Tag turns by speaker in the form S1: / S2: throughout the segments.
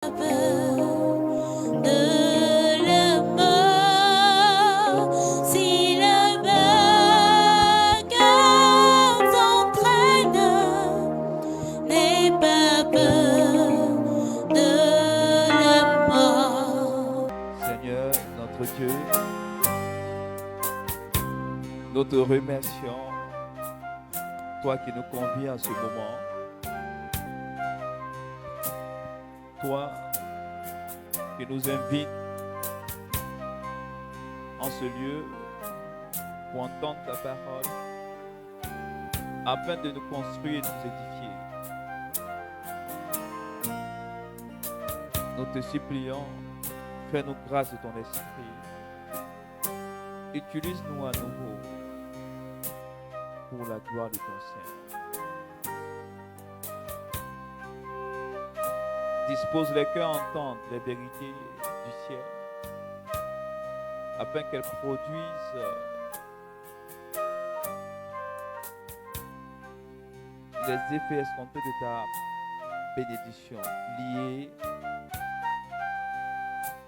S1: Nous te remercions, toi qui nous conviens à ce moment, toi qui nous invites en ce lieu pour entendre ta parole, afin de nous construire et de nous édifier. Nous te supplions, fais-nous grâce de ton esprit. Utilise-nous à nouveau pour la gloire de ton Saint. Dispose les cœurs à entendre les vérités du ciel, afin qu'elles produisent les effets escomptés de ta bénédiction, liés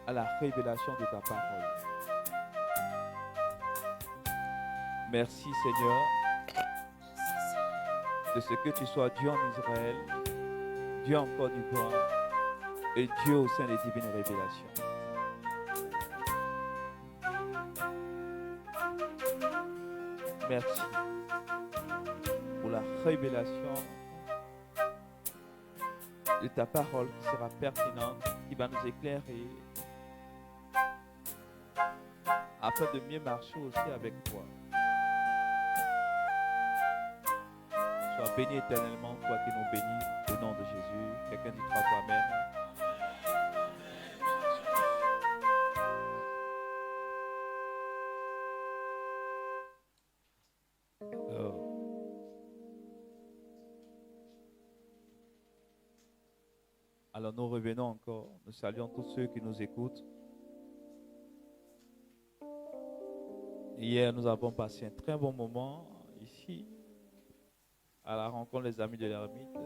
S1: à la révélation de ta parole. Merci Seigneur de ce que tu sois Dieu en Israël, Dieu en Côte d'Ivoire et Dieu au sein des divines révélations. Merci pour la révélation de ta parole qui sera pertinente, qui va nous éclairer afin de mieux marcher aussi avec toi. Sois béni éternellement, toi qui nous bénis, au nom de Jésus. Quelqu'un dit trois fois Amen. Alors nous revenons encore, nous saluons tous ceux qui nous écoutent. Hier, nous avons passé un très bon moment ici, à la rencontre des amis de l'ermite.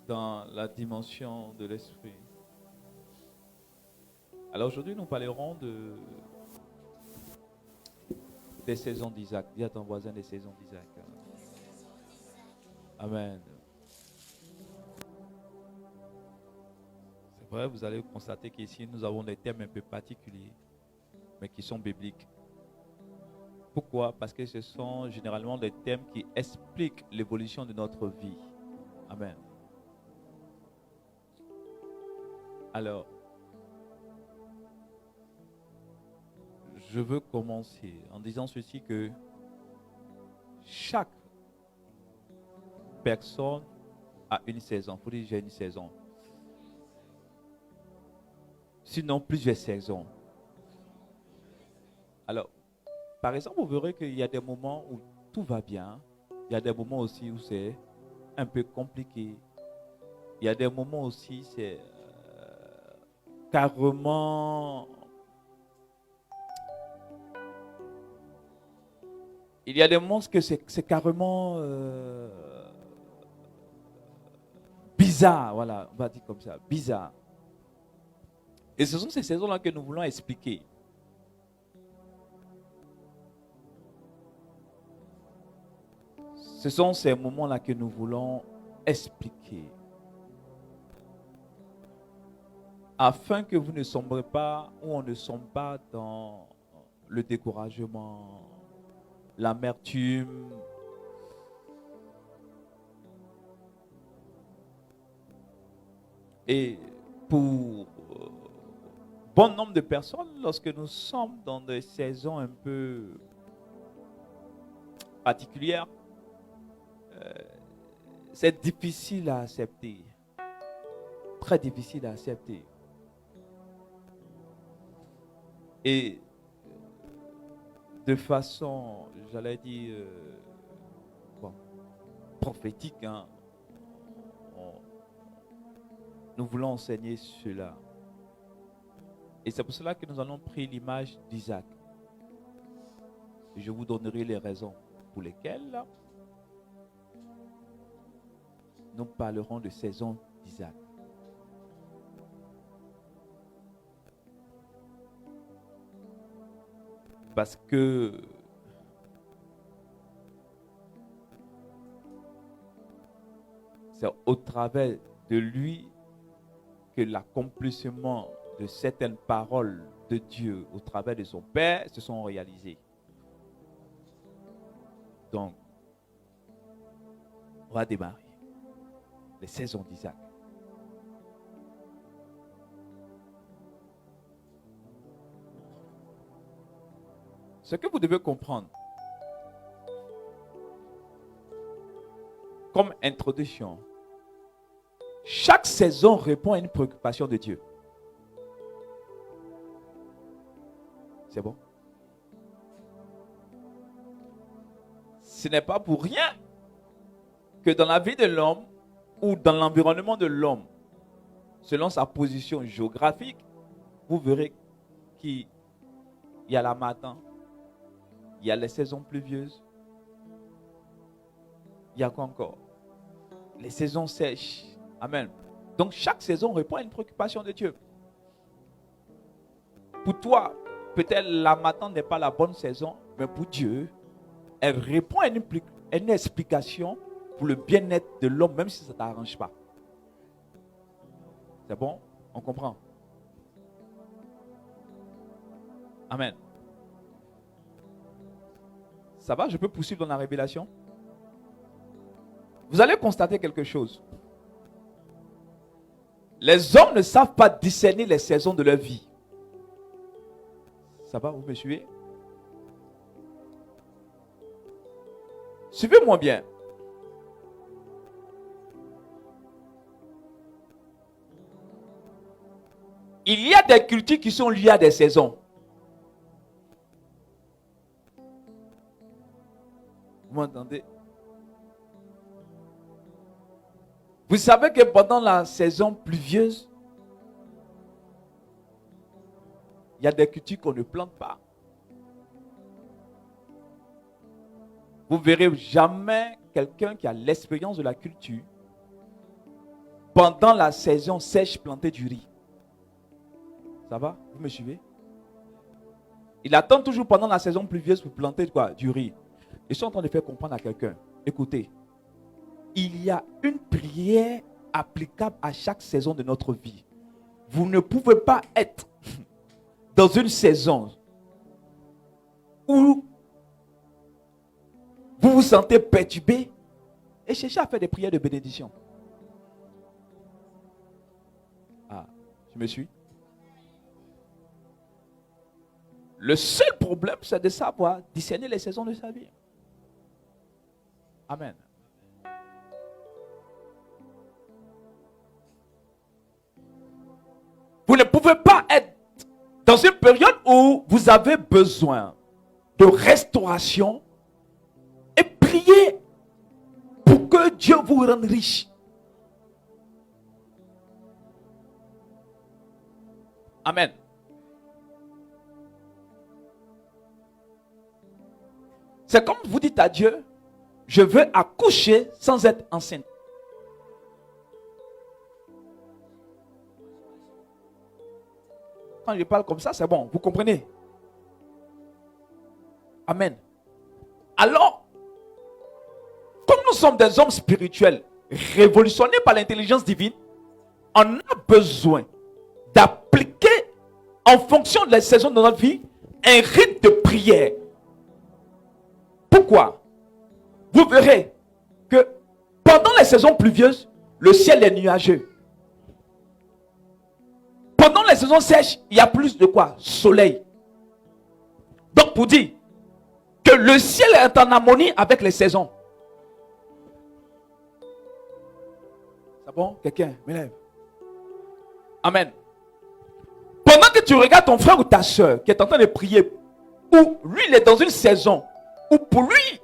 S1: Dans la dimension de l'esprit. Alors aujourd'hui, nous parlerons des saisons d'Isaac. Dis à ton voisin des saisons d'Isaac. Amen. C'est vrai, vous allez constater qu'ici, nous avons des thèmes un peu particuliers, mais qui sont bibliques. Pourquoi? Parce que ce sont généralement des thèmes qui expliquent l'évolution de notre vie. Amen. Alors, je veux commencer en disant ceci, que chaque personne a une saison. Il faut dire j'ai une saison. Sinon plusieurs saisons. Alors, par exemple, vous verrez qu'il y a des moments où tout va bien. Il y a des moments aussi où c'est un peu compliqué. Il y a des moments aussi c'est carrément... Il y a des moments que c'est carrément bizarre. Voilà, on va dire comme ça, bizarre. Et ce sont ces saisons-là que nous voulons expliquer. Ce sont ces moments-là que nous voulons expliquer. Afin que vous ne sombrez pas, ou on ne sombre pas dans le découragement, l'amertume. Et pour bon nombre de personnes, lorsque nous sommes dans des saisons un peu particulières, c'est difficile à accepter. Très difficile à accepter. Et de façon, j'allais dire, prophétique, hein, nous voulons enseigner cela. Et c'est pour cela que nous allons prendre l'image d'Isaac. Et je vous donnerai les raisons pour lesquelles nous parlerons de saison d'Isaac. Parce que c'est au travers de lui que l'accomplissement de certaines paroles de Dieu au travers de son Père se sont réalisées. Donc, on va démarrer les saisons d'Isaac. Ce que vous devez comprendre comme introduction, chaque saison répond à une préoccupation de Dieu. C'est bon? Ce n'est pas pour rien que dans la vie de l'homme ou dans l'environnement de l'homme, selon sa position géographique, vous verrez qu'il y a la matin, il y a les saisons pluvieuses, il y a quoi encore? Les saisons sèches. Amen. Donc chaque saison répond à une préoccupation de Dieu. Pour toi, peut-être la matin n'est pas la bonne saison, mais pour Dieu, elle répond à une explication pour le bien-être de l'homme, même si ça ne t'arrange pas. C'est bon? On comprend? Amen. Ça va? Je peux poursuivre dans la révélation? Vous allez constater quelque chose. Les hommes ne savent pas discerner les saisons de leur vie. Ça va? Vous me suivez? Suivez-moi bien. Il y a des cultures qui sont liées à des saisons. Vous m'entendez? Vous savez que pendant la saison pluvieuse, il y a des cultures qu'on ne plante pas. Vous verrez jamais quelqu'un qui a l'expérience de la culture pendant la saison sèche planter du riz. Ça va? Vous me suivez? Il attend toujours pendant la saison pluvieuse pour planter quoi? Du riz. Je suis en train de faire comprendre à quelqu'un. Écoutez, il y a une prière applicable à chaque saison de notre vie. Vous ne pouvez pas être dans une saison où vous vous sentez perturbé et chercher à faire des prières de bénédiction. Ah, tu me suis? Le seul problème, c'est de savoir discerner les saisons de sa vie. Amen. Vous ne pouvez pas être dans une période où vous avez besoin de restauration et prier pour que Dieu vous rende riche. Amen. C'est comme vous dites à Dieu, je veux accoucher sans être enceinte. Quand je parle comme ça, c'est bon, vous comprenez? Amen. Alors, comme nous sommes des hommes spirituels, révolutionnés par l'intelligence divine, on a besoin d'appliquer en fonction de la saison de notre vie un rite de prière. Pourquoi? Vous verrez que pendant les saisons pluvieuses, le ciel est nuageux. Pendant les saisons sèches, il y a plus de quoi? Soleil. Donc pour dire que le ciel est en harmonie avec les saisons. C'est bon? Quelqu'un me lève. Amen. Pendant que tu regardes ton frère ou ta soeur qui est en train de prier, ou lui il est dans une saison, ou pour lui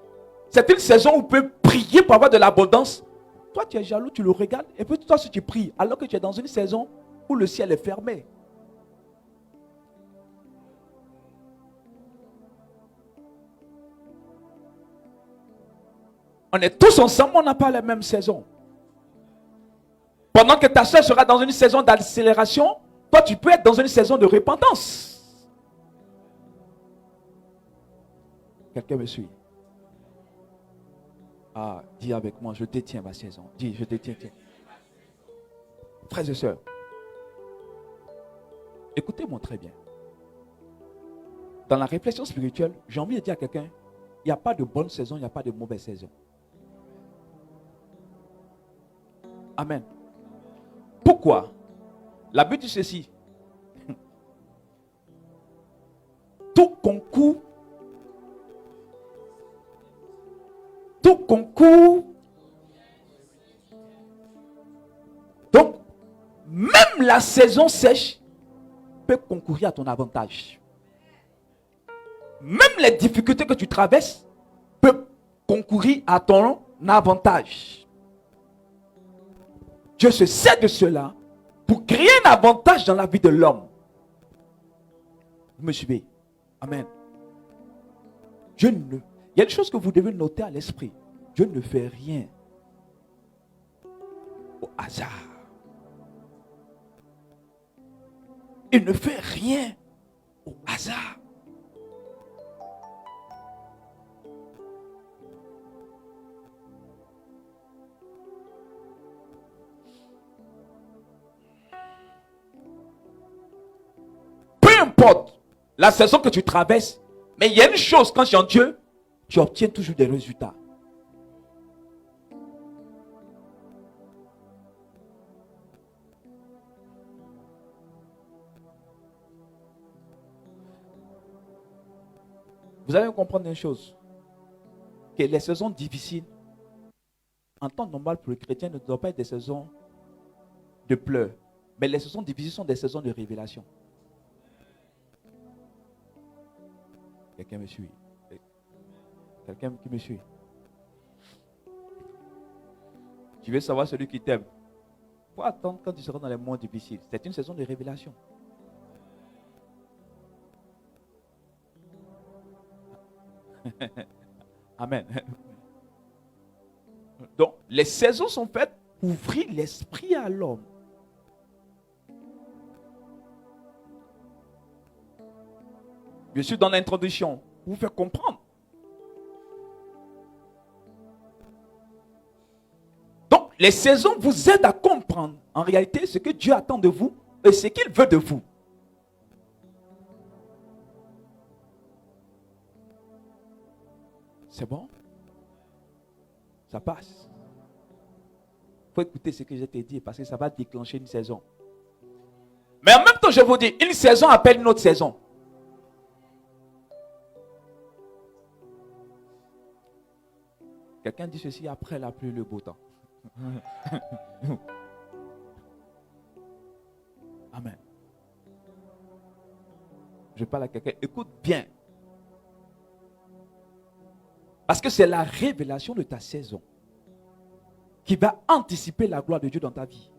S1: c'est une saison où il peut prier pour avoir de l'abondance, toi tu es jaloux, tu le regardes, et puis toi si tu pries, alors que tu es dans une saison où le ciel est fermé. On est tous ensemble, on n'a pas la même saison. Pendant que ta soeur sera dans une saison d'accélération, toi tu peux être dans une saison de repentance. Quelqu'un me suit? Ah, dis avec moi, je détiens ma saison. Dis, je détiens. Frères et sœurs, écoutez-moi très bien. Dans la réflexion spirituelle, j'ai envie de dire à quelqu'un, il n'y a pas de bonne saison, il n'y a pas de mauvaise saison. Amen. Pourquoi? La Bible dit ceci. Tout concourt. Donc, même la saison sèche peut concourir à ton avantage. Même les difficultés que tu traverses peuvent concourir à ton avantage. Dieu se sert de cela pour créer un avantage dans la vie de l'homme. Vous me suivez? Amen. Il y a une chose que vous devez noter à l'esprit. Dieu ne fait rien au hasard. Il ne fait rien au hasard. Peu importe la saison que tu traverses, mais il y a une chose, quand tu es en Dieu, tu obtiens toujours des résultats. Vous allez comprendre une chose, que les saisons difficiles, en temps normal pour le chrétien, ne doivent pas être des saisons de pleurs. Mais les saisons difficiles sont des saisons de révélation. Quelqu'un me suit? Quelqu'un qui me suit? Tu veux savoir celui qui t'aime? Il faut attendre quand tu seras dans les moments difficiles. C'est une saison de révélation. Amen. Donc, les saisons sont faites pour ouvrir l'esprit à l'homme. Je suis dans l'introduction pour vous faire comprendre. Donc, les saisons vous aident à comprendre en réalité ce que Dieu attend de vous et ce qu'il veut de vous. C'est bon? Ça passe. Il faut écouter ce que je t'ai dit parce que ça va déclencher une saison. Mais en même temps, je vous dis, une saison appelle une autre saison. Quelqu'un dit ceci, après la pluie, le beau temps. Amen. Je parle à quelqu'un, écoute bien. Parce que c'est la révélation de ta saison qui va anticiper la gloire de Dieu dans ta vie.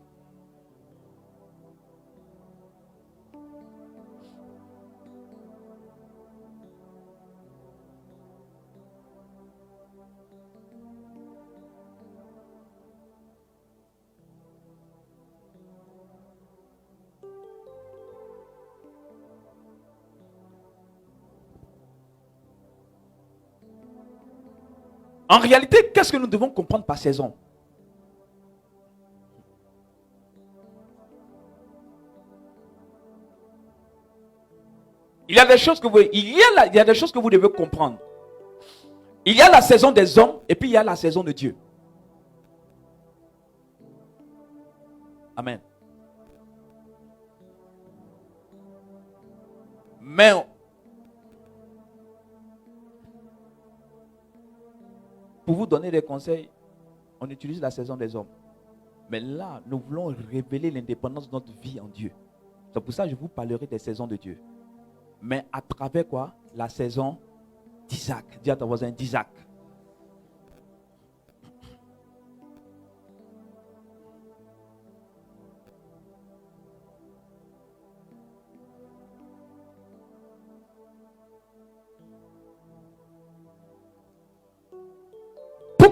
S1: En réalité, qu'est-ce que nous devons comprendre par saison? Il y a des choses que vous devez comprendre. Il y a la saison des hommes et puis il y a la saison de Dieu. Amen. Mais pour vous donner des conseils, on utilise la saison des hommes. Mais là, nous voulons révéler l'indépendance de notre vie en Dieu. C'est pour ça que je vous parlerai des saisons de Dieu. Mais à travers quoi? La saison d'Isaac. Dis à ton voisin d'Isaac.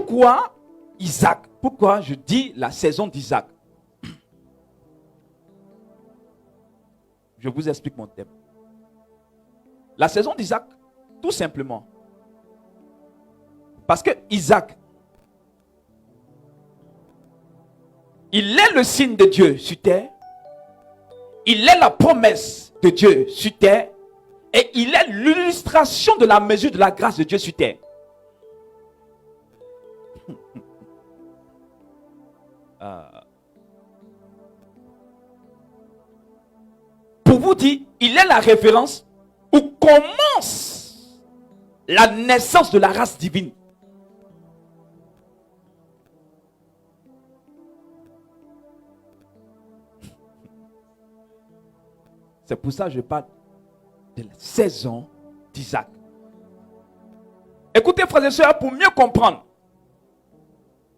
S1: Pourquoi Isaac? Pourquoi je dis la saison d'Isaac? Je vous explique mon thème. La saison d'Isaac, tout simplement. Parce que Isaac, il est le signe de Dieu sur terre. Il est la promesse de Dieu sur terre. Et il est l'illustration de la mesure de la grâce de Dieu sur terre. Pour vous dire, il est la référence où commence la naissance de la race divine. C'est pour ça que je parle de la saison d'Isaac. Écoutez, frères et sœurs, pour mieux comprendre,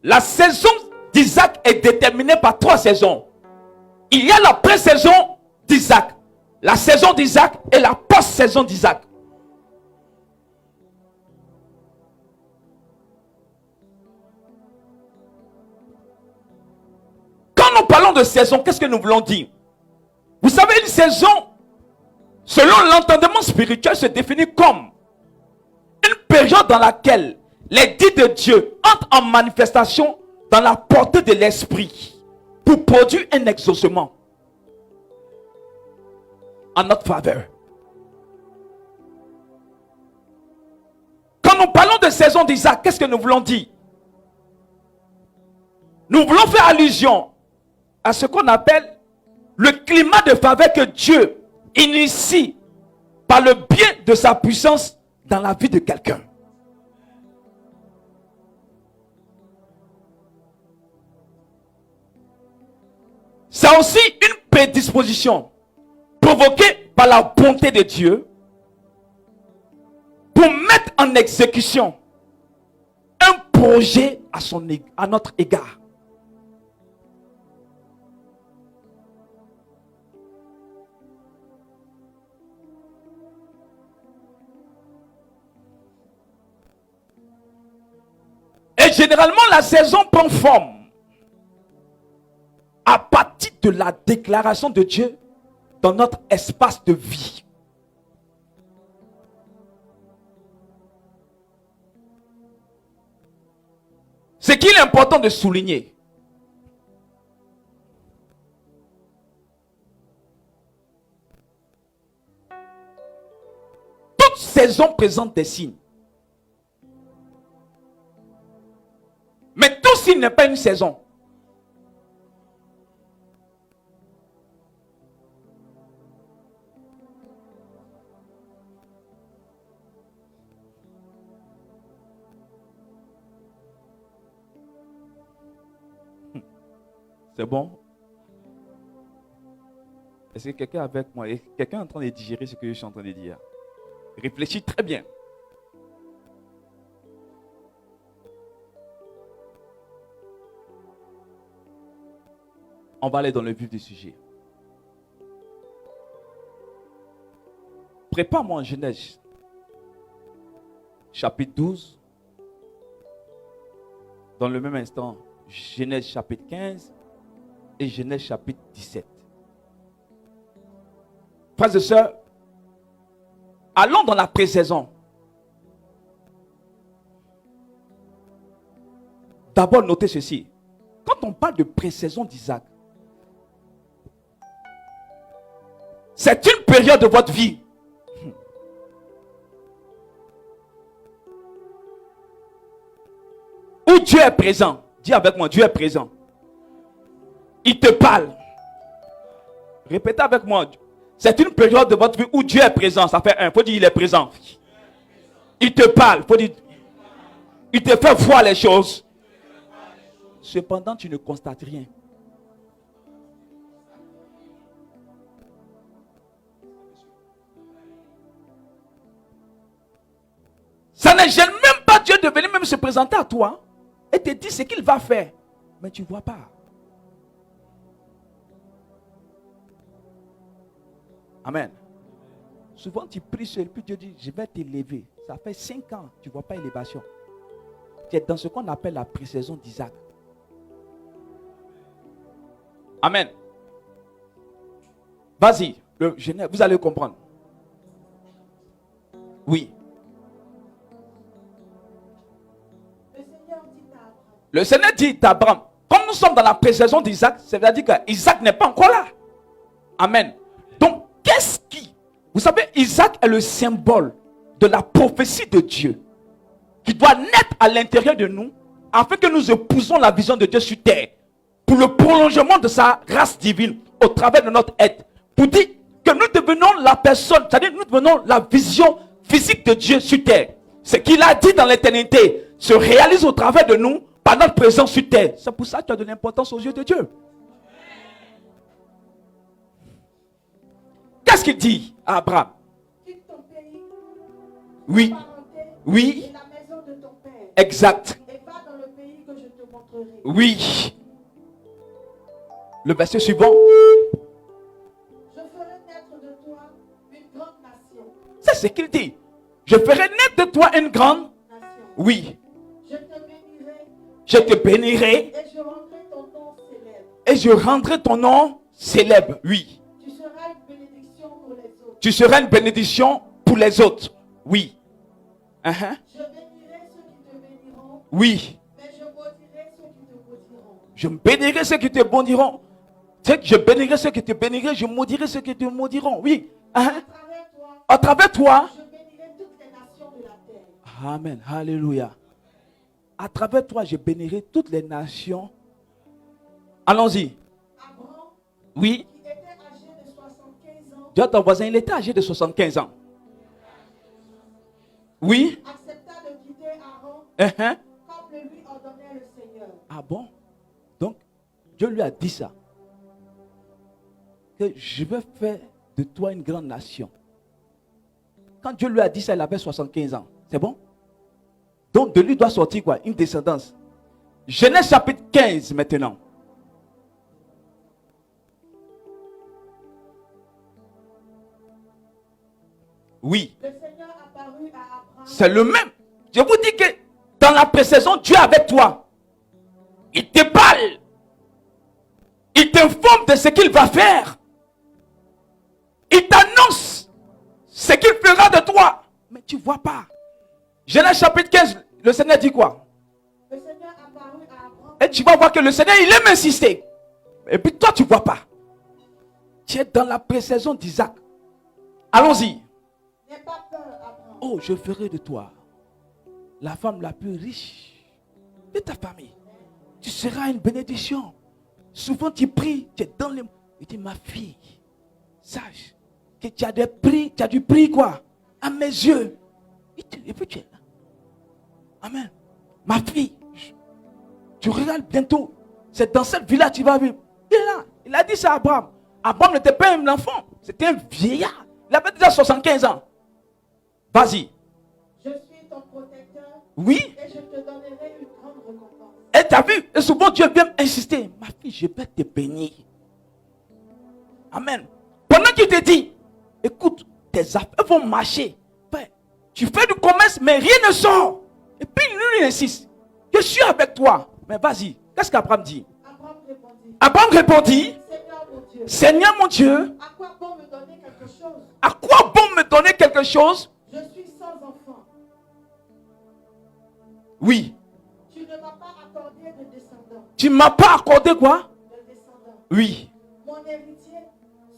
S1: la saison d'Isaac est déterminée par 3 saisons. Il y a la pré-saison d'Isaac, la saison d'Isaac et la post-saison d'Isaac. Quand nous parlons de saison, qu'est-ce que nous voulons dire? Vous savez, une saison, selon l'entendement spirituel, se définit comme une période dans laquelle les dits de Dieu entrent en manifestation dans la portée de l'esprit pour produire un exaucement en notre faveur. Quand nous parlons de saison d'Isaac, qu'est-ce que nous voulons dire? Nous voulons faire allusion à ce qu'on appelle le climat de faveur que Dieu initie par le biais de sa puissance dans la vie de quelqu'un. C'est aussi une prédisposition provoquée par la bonté de Dieu pour mettre en exécution un projet à notre égard. Et généralement, la saison prend forme à partir de la déclaration de Dieu dans notre espace de vie. Ce qu'il est important de souligner, toute saison présente des signes. Mais tout signe n'est pas une saison. C'est bon? Est-ce que quelqu'un est avec moi? Est quelqu'un est en train de digérer ce que je suis en train de dire? Réfléchis très bien. On va aller dans le vif du sujet. Prépare-moi en Genèse, chapitre 12. Dans le même instant, Genèse chapitre 15 et Genèse chapitre 17. Frères et sœurs, allons dans la pré-saison. D'abord, notez ceci. Quand on parle de pré-saison d'Isaac, c'est une période de votre vie où Dieu est présent. Dis avec moi, Dieu est présent. Il te parle. Répétez avec moi. C'est une période de votre vie où Dieu est présent. Ça fait un. Il faut dire il est présent. Il te parle. Faut dire, il te fait voir les choses. Cependant, tu ne constates rien. Ça ne gêne même pas Dieu de venir même se présenter à toi et te dire ce qu'il va faire. Mais tu ne vois pas. Amen. Souvent tu pries seul, puis Dieu dit, je vais t'élever. Ça fait 5 ans, tu ne vois pas élévation. tu es dans ce qu'on appelle la présaison d'Isaac. Amen. Vas-y, vous allez comprendre. Oui. Le Seigneur dit à Abraham, comme nous sommes dans la présaison d'Isaac, ça veut dire qu'Isaac n'est pas encore là. Amen. Donc, qu'est-ce qui... Vous savez, Isaac est le symbole de la prophétie de Dieu qui doit naître à l'intérieur de nous afin que nous épousons la vision de Dieu sur terre pour le prolongement de sa race divine au travers de notre être. Pour dire que nous devenons la personne, c'est-à-dire nous devenons la vision physique de Dieu sur terre. Ce qu'il a dit dans l'éternité se réalise au travers de nous par notre présence sur terre. C'est pour ça que tu as de l'importance aux yeux de Dieu. Qu'est-ce qu'il dit à Abraham?
S2: Quitte ton pays,
S1: oui. Oui.
S2: et la maison de ton père.
S1: Exact.
S2: Et va dans le pays que je te montrerai.
S1: Oui. Le verset suivant.
S2: Je ferai naître de toi une grande nation.
S1: C'est ce qu'il dit. Je ferai naître de toi une grande
S2: Nation.
S1: Oui.
S2: Je te bénirai.
S1: Je te bénirai.
S2: Et je rendrai ton nom célèbre.
S1: Et je rendrai ton nom célèbre. Oui.
S2: Tu seras une bénédiction pour les autres.
S1: Tu seras une bénédiction pour les autres. Oui.
S2: Je bénirai ceux qui te béniront.
S1: Oui.
S2: Mais je maudirai ceux qui te maudiront.
S1: Je bénirai ceux qui te béniront. Je bénirai ceux qui te béniront. Je maudirai ceux qui te maudiront. Oui. À travers toi.
S2: Je bénirai toutes les nations de la terre.
S1: Amen. Alléluia. À travers toi, je bénirai toutes les nations. Allons-y.
S2: Abraham,
S1: Oui.
S2: qui était âgé de 75 ans,
S1: Dis à ton voisin, il était âgé de 75 ans. Oui.
S2: accepta de quitter Aaron comme le lui ordonnait le Seigneur.
S1: Ah bon? Donc, Dieu lui a dit ça. Que je vais faire de toi une grande nation. Quand Dieu lui a dit ça, il avait 75 ans. C'est bon? Donc, de lui doit sortir quoi? Une descendance. Genèse chapitre 15 maintenant. Oui.
S2: Le Seigneur apparut à Abraham.
S1: C'est le même. Je vous dis que dans la présaison, Dieu est avec toi. Il te parle. Il t'informe de ce qu'il va faire. Il t'annonce ce qu'il fera de toi. Mais tu ne vois pas. Genèse chapitre 15, le Seigneur dit quoi?
S2: Le Seigneur apparut à Abraham.
S1: Et tu vas voir que le Seigneur, il aime insister. Et puis toi, tu ne vois pas. Tu es dans la présaison d'Isaac. Allons-y.
S2: N'aie pas peur, Abraham.
S1: Oh, je ferai de toi la femme la plus riche de ta famille. Tu seras une bénédiction. Souvent tu pries, tu es dans les... Il dit, ma fille, sache que tu as du prix quoi? À mes yeux. Et puis tu es là. Amen. Ma fille, tu regardes bientôt. C'est dans cette villa que tu vas vivre. Il est là. Il a dit ça à Abraham. Abraham n'était pas un enfant. C'était un vieillard. Il avait déjà 75 ans. Vas-y.
S2: Je suis ton protecteur.
S1: Oui.
S2: Et je te donnerai une grande récompense.
S1: Et tu as vu, et souvent Dieu vient insister. Ma fille, je vais te bénir. Amen. Pendant qu'il te dit, écoute, tes affaires vont marcher. Tu fais du commerce, mais rien ne sort. Et puis lui insiste. Je suis avec toi. Mais vas-y. Qu'est-ce qu'Abraham dit? Abraham répondit. Seigneur mon Dieu.
S2: À quoi bon me donner quelque chose?
S1: À quoi bon me donner quelque chose?
S2: Je suis sans enfant.
S1: Oui.
S2: Tu ne m'as pas accordé de descendant.
S1: Tu ne m'as pas accordé quoi?
S2: De descendant.
S1: Oui.
S2: Mon héritier,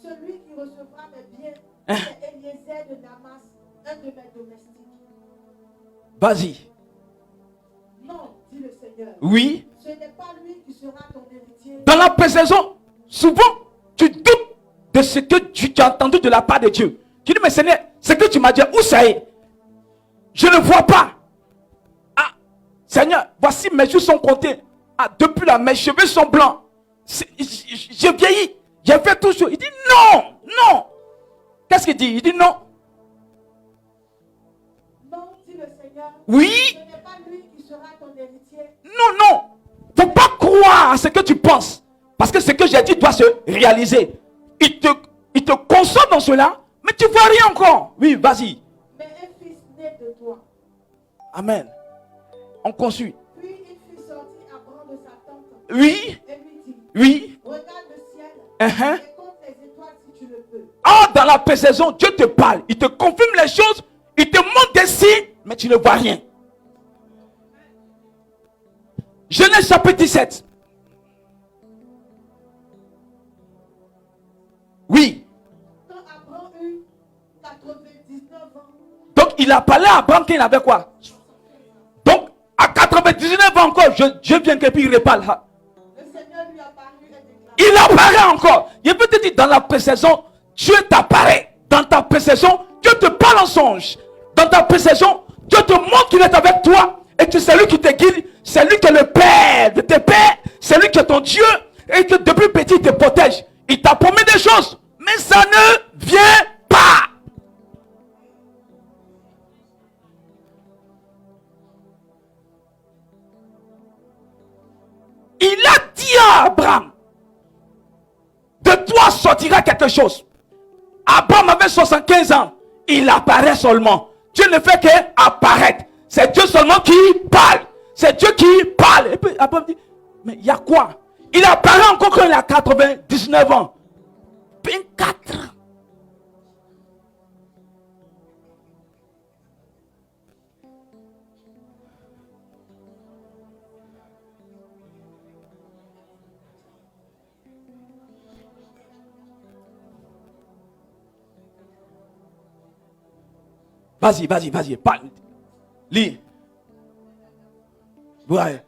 S2: celui qui recevra mes biens, c'est Eliezer de Damas, un de mes domestiques.
S1: Vas-y.
S2: Non, dit le Seigneur.
S1: Oui.
S2: Ce n'est pas lui qui sera ton héritier.
S1: Dans la présaison, souvent, tu doutes de ce que tu as entendu de la part de Dieu. Tu dis, mais Seigneur, ce que tu m'as dit, où ça est? Je ne vois pas. Ah, Seigneur, voici mes jours sont comptés. Ah, depuis là, mes cheveux sont blancs. J'ai vieilli. J'ai fait tout ça. Il dit non, non. Qu'est-ce qu'il dit? Il dit non.
S2: Non, dit le Seigneur.
S1: Oui.
S2: Ce n'est pas lui qui sera ton héritier.
S1: Non, non. Il ne faut pas croire à ce que tu penses. Parce que ce que j'ai dit doit se réaliser. Il te console dans cela, mais tu ne vois rien encore. Oui, vas-y.
S2: Mais un fils né de toi.
S1: Amen.
S3: On continue.
S2: Puis il fit sortir Abraham de sa tente
S3: Oui.
S2: et lui dit,
S3: Oui.
S2: regarde le ciel
S3: Uh-huh.
S2: et compte les étoiles si tu le peux.
S3: Ah, dans la précision, Dieu te parle. Il te confirme les choses. Il te montre des signes, mais tu ne vois rien. Genèse chapitre 17. Oui.
S2: Quand Abraham eut 99 ans,
S3: Donc, il a parlé à Abraham qu'il avait quoi? Donc, à 99 ans encore, Dieu vient que puis il reparle.
S2: le Seigneur lui apparut et déclara,
S3: Il apparaît encore. Je peux te dire, dans la précision, Dieu t'apparaît. Dans ta précision, Dieu te parle en songe. Dans ta précision, Dieu te montre qu'il est avec toi. Et que c'est lui qui te guide. C'est lui qui est le Père de tes pères. C'est lui qui est ton Dieu. Et que depuis petit, il te protège. Il t'a promis des choses. Mais ça ne vient pas. Il a dit à Abraham, de toi sortira quelque chose. Abraham avait 75 ans. Il apparaît seulement. Dieu ne fait qu'apparaître. C'est Dieu seulement qui parle. C'est Dieu qui parle. Et puis Abraham dit, mais il y a quoi? Il apparaît encore quand il a 99 ans. 24 ans. Vas-y, parle. Lis. Ouais.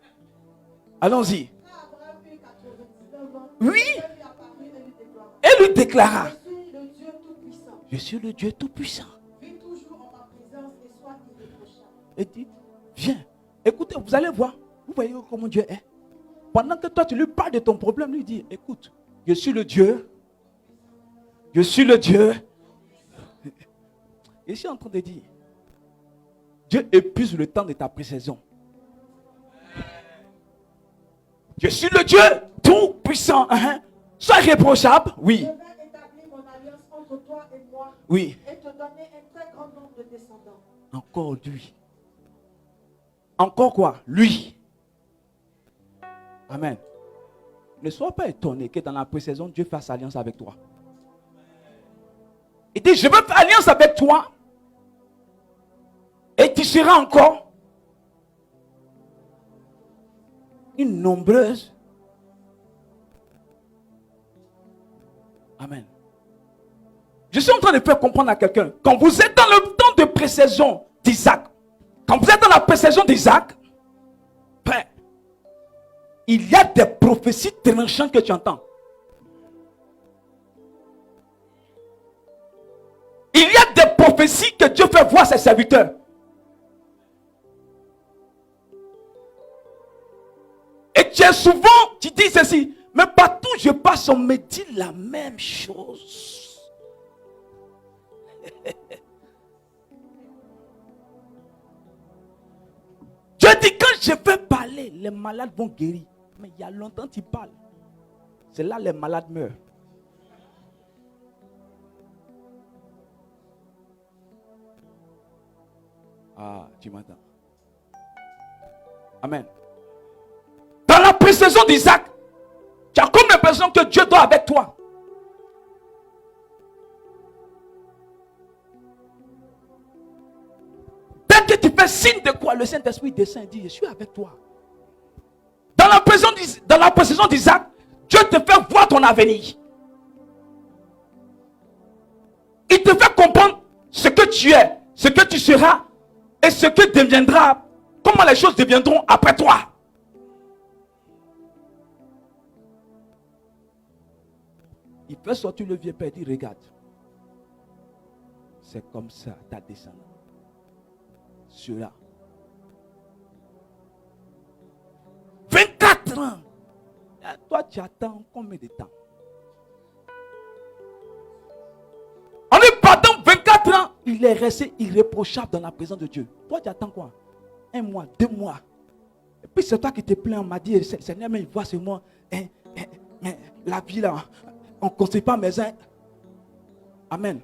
S3: Allons-y.
S2: quand Abraham eut 99 ans,
S3: Oui.
S2: le Seigneur lui apparut et lui déclara,
S3: Et lui déclara,
S2: je suis le Dieu Tout-Puissant.
S3: je suis le Dieu Tout-Puissant.
S2: Vis toujours en ma présence et sois irréprochable.
S3: Et dit, viens. Écoutez, vous allez voir. Vous voyez comment Dieu est. Pendant que toi, tu lui parles de ton problème, lui dit, écoute, je suis le Dieu. Je suis le Dieu. Et je suis en train de dire, Dieu épuise le temps de ta précision. Je suis le Dieu Tout-Puissant. Sois irréprochable. Oui.
S2: Je vais établir mon alliance entre toi et moi
S3: Oui.
S2: et te donner un très grand nombre de descendants.
S3: Encore lui. Encore quoi? Lui. Amen. Ne sois pas étonné que dans la précision, Dieu fasse alliance avec toi. Il dit, je veux faire alliance avec toi. Et tu seras encore une nombreuse. Amen. Je suis en train de faire comprendre à quelqu'un. Quand vous êtes dans le temps de précision d'Isaac, quand vous êtes dans la précision d'Isaac, ben, il y a des prophéties tranchantes que tu entends. Il y a des prophéties que Dieu fait voir à ses serviteurs. Et tu es souvent, tu dis ceci, mais partout où je passe, on me dit la même chose. Dieu dit, quand je vais parler, les malades vont guérir. Mais il y a longtemps tu parles. C'est là les malades meurent. Ah, tu m'entends. Amen. Dans la précision d'Isaac, tu as comme l'impression que Dieu doit avec toi. Dès que tu fais signe de quoi, le Saint-Esprit descend et dit, je suis avec toi. Dans la précision d'Isaac, Dieu te fait voir ton avenir. Il te fait comprendre ce que tu es, ce que tu seras et ce que deviendra, comment les choses deviendront après toi. Il fait sortir le vieux père et dit, regarde, c'est comme ça ta descendance. Cela. 24 ans. Et toi, tu attends combien de temps? En lui partant 24 ans, il est resté irréprochable dans la présence de Dieu. Toi, tu attends quoi? 1 mois, 2 mois. Et puis c'est toi qui te plains, on m'a dit, Seigneur, mais il voit sur moi, la vie là, on ne construit pas maison. Amen.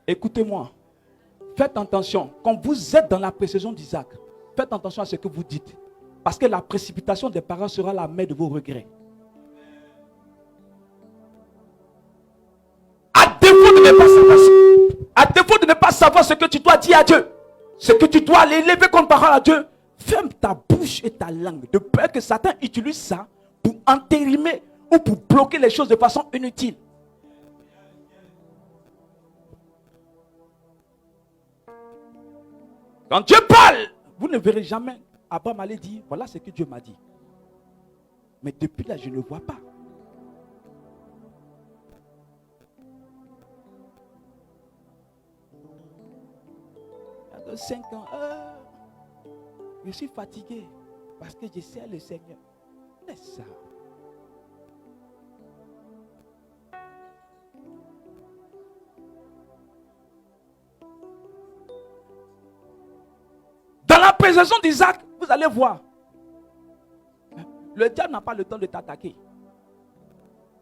S3: Écoutez-moi. Faites attention. Quand vous êtes dans la précision d'Isaac, faites attention à ce que vous dites. Parce que la précipitation des parents sera la mère de vos regrets. À défaut de ne pas savoir ce que tu dois dire à Dieu, ce que tu dois aller élever comme parole à Dieu, ferme ta bouche et ta langue, de peur que Satan utilise ça pour entérimer ou pour bloquer les choses de façon inutile. Quand Dieu parle, vous ne verrez jamais Abraham aller dire, voilà ce que Dieu m'a dit. Mais depuis là, je ne vois pas. Il y a 5 ans, je suis fatigué parce que je sers le Seigneur. Laisse ça. Dans la présentation d'Isaac, vous allez voir. Le diable n'a pas le temps de t'attaquer.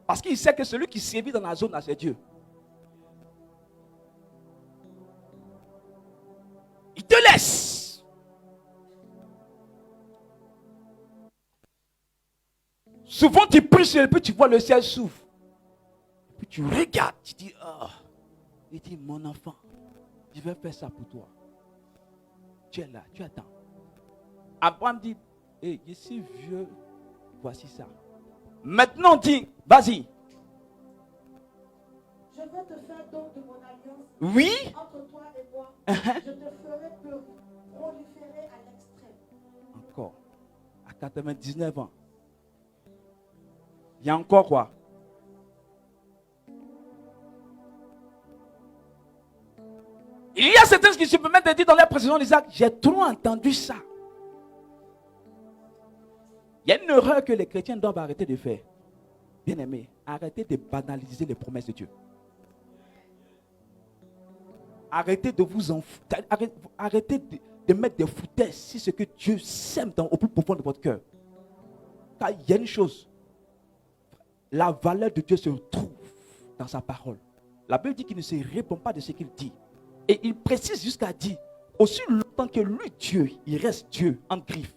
S3: Parce qu'il sait que celui qui sévit dans la zone, là, c'est Dieu. Il te laisse. Souvent, tu pries et puis tu vois le ciel s'ouvre. Puis tu regardes, tu dis, oh, il dit, mon enfant, je vais faire ça pour toi. Tu es là, tu attends. Abraham dit, hey, je suis vieux, voici ça. Maintenant, dis, vas-y.
S2: Je veux te faire don de mon alliance.
S3: Oui.
S2: Entre toi et moi, je te ferai proliférer à l'extrême.
S3: Encore. À 99 ans. Il y a encore quoi? Il y a certains qui se permettent de dire dans la précision d'Isaac, j'ai trop entendu ça. Il y a une erreur que les chrétiens doivent arrêter de faire. Bien aimé, arrêtez de banaliser les promesses de Dieu. Arrêtez de vous arrêtez de mettre des foutaises sur ce que Dieu sème au plus profond de votre cœur. Car il y a une chose. La valeur de Dieu se trouve dans sa parole. La Bible dit qu'il ne se répond pas de ce qu'il dit. Et il précise jusqu'à dire, aussi longtemps que lui, Dieu, il reste Dieu en griffe.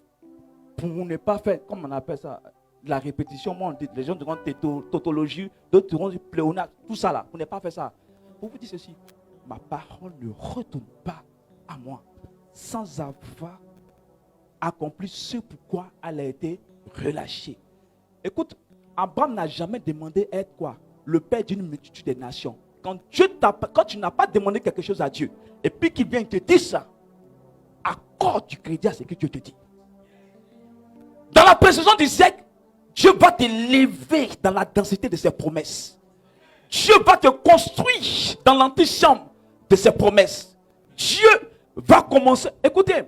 S3: Pour ne pas faire, comme on appelle ça, la répétition, moi on dit, les gens diront tautologie, d'autres diront pléonasme, tout ça là. Pour ne pas faire ça. Pour vous dire ceci, ma parole ne retourne pas à moi sans avoir accompli ce pourquoi elle a été relâchée. Écoute, Abraham n'a jamais demandé à être quoi? Le père d'une multitude des nations. Quand tu n'as pas demandé quelque chose à Dieu, et puis qu'il vient te dire ça, accorde du crédit à ce que Dieu te dit. Dans la précision d'Isaac, Dieu va t'élever dans la densité de ses promesses. Dieu va te construire dans l'antichambre de ses promesses. Dieu va commencer, écoutez,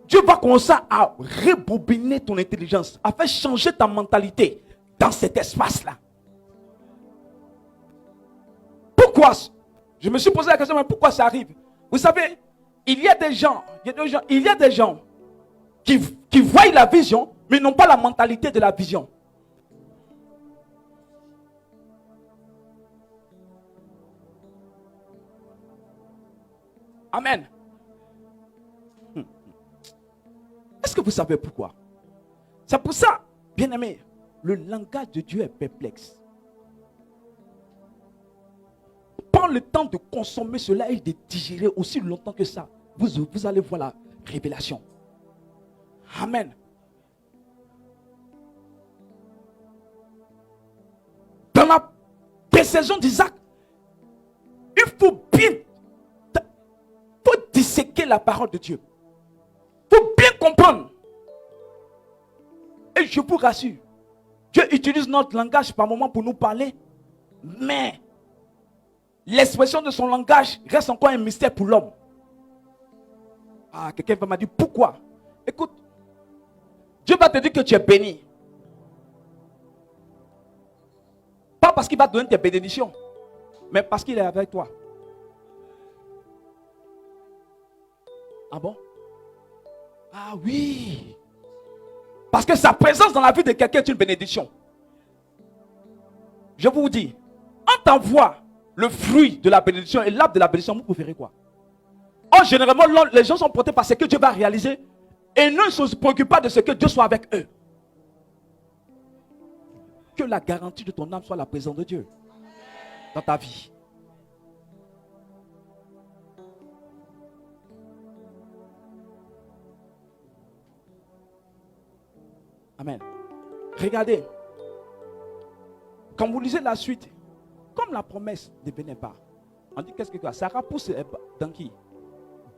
S3: Dieu va commencer à rebobiner ton intelligence, à faire changer ta mentalité dans cet espace-là. Pourquoi? Je me suis posé la question, mais pourquoi ça arrive? Vous savez, il y a des gens qui voient la vision, mais n'ont pas la mentalité de la vision. Amen. Est-ce que vous savez pourquoi? C'est pour ça, bien aimé, le langage de Dieu est perplexe. Prends le temps de consommer cela et de digérer aussi longtemps que ça. Vous allez voir la révélation. Amen. Dans la précision d'Isaac, il faut disséquer la parole de Dieu. Il faut bien comprendre. Et je vous rassure, Dieu utilise notre langage par moment pour nous parler, mais l'expression de son langage reste encore un mystère pour l'homme. Ah, quelqu'un m'a dit pourquoi? Écoute, Dieu va te dire que tu es béni. Pas parce qu'il va te donner tes bénédictions, mais parce qu'il est avec toi. Ah bon? Ah oui. Parce que sa présence dans la vie de quelqu'un est une bénédiction. Je vous dis, on t'envoie le fruit de la bénédiction et l'arbre de la bénédiction, vous préférez quoi? Oh, généralement, les gens sont portés par ce que Dieu va réaliser. Et ne se préoccupent pas de ce que Dieu soit avec eux. Que la garantie de ton âme soit la présence de Dieu dans ta vie. Amen. Regardez. Quand vous lisez la suite, comme la promesse ne venait pas, on dit qu'est-ce que Sarah pousse dans qui?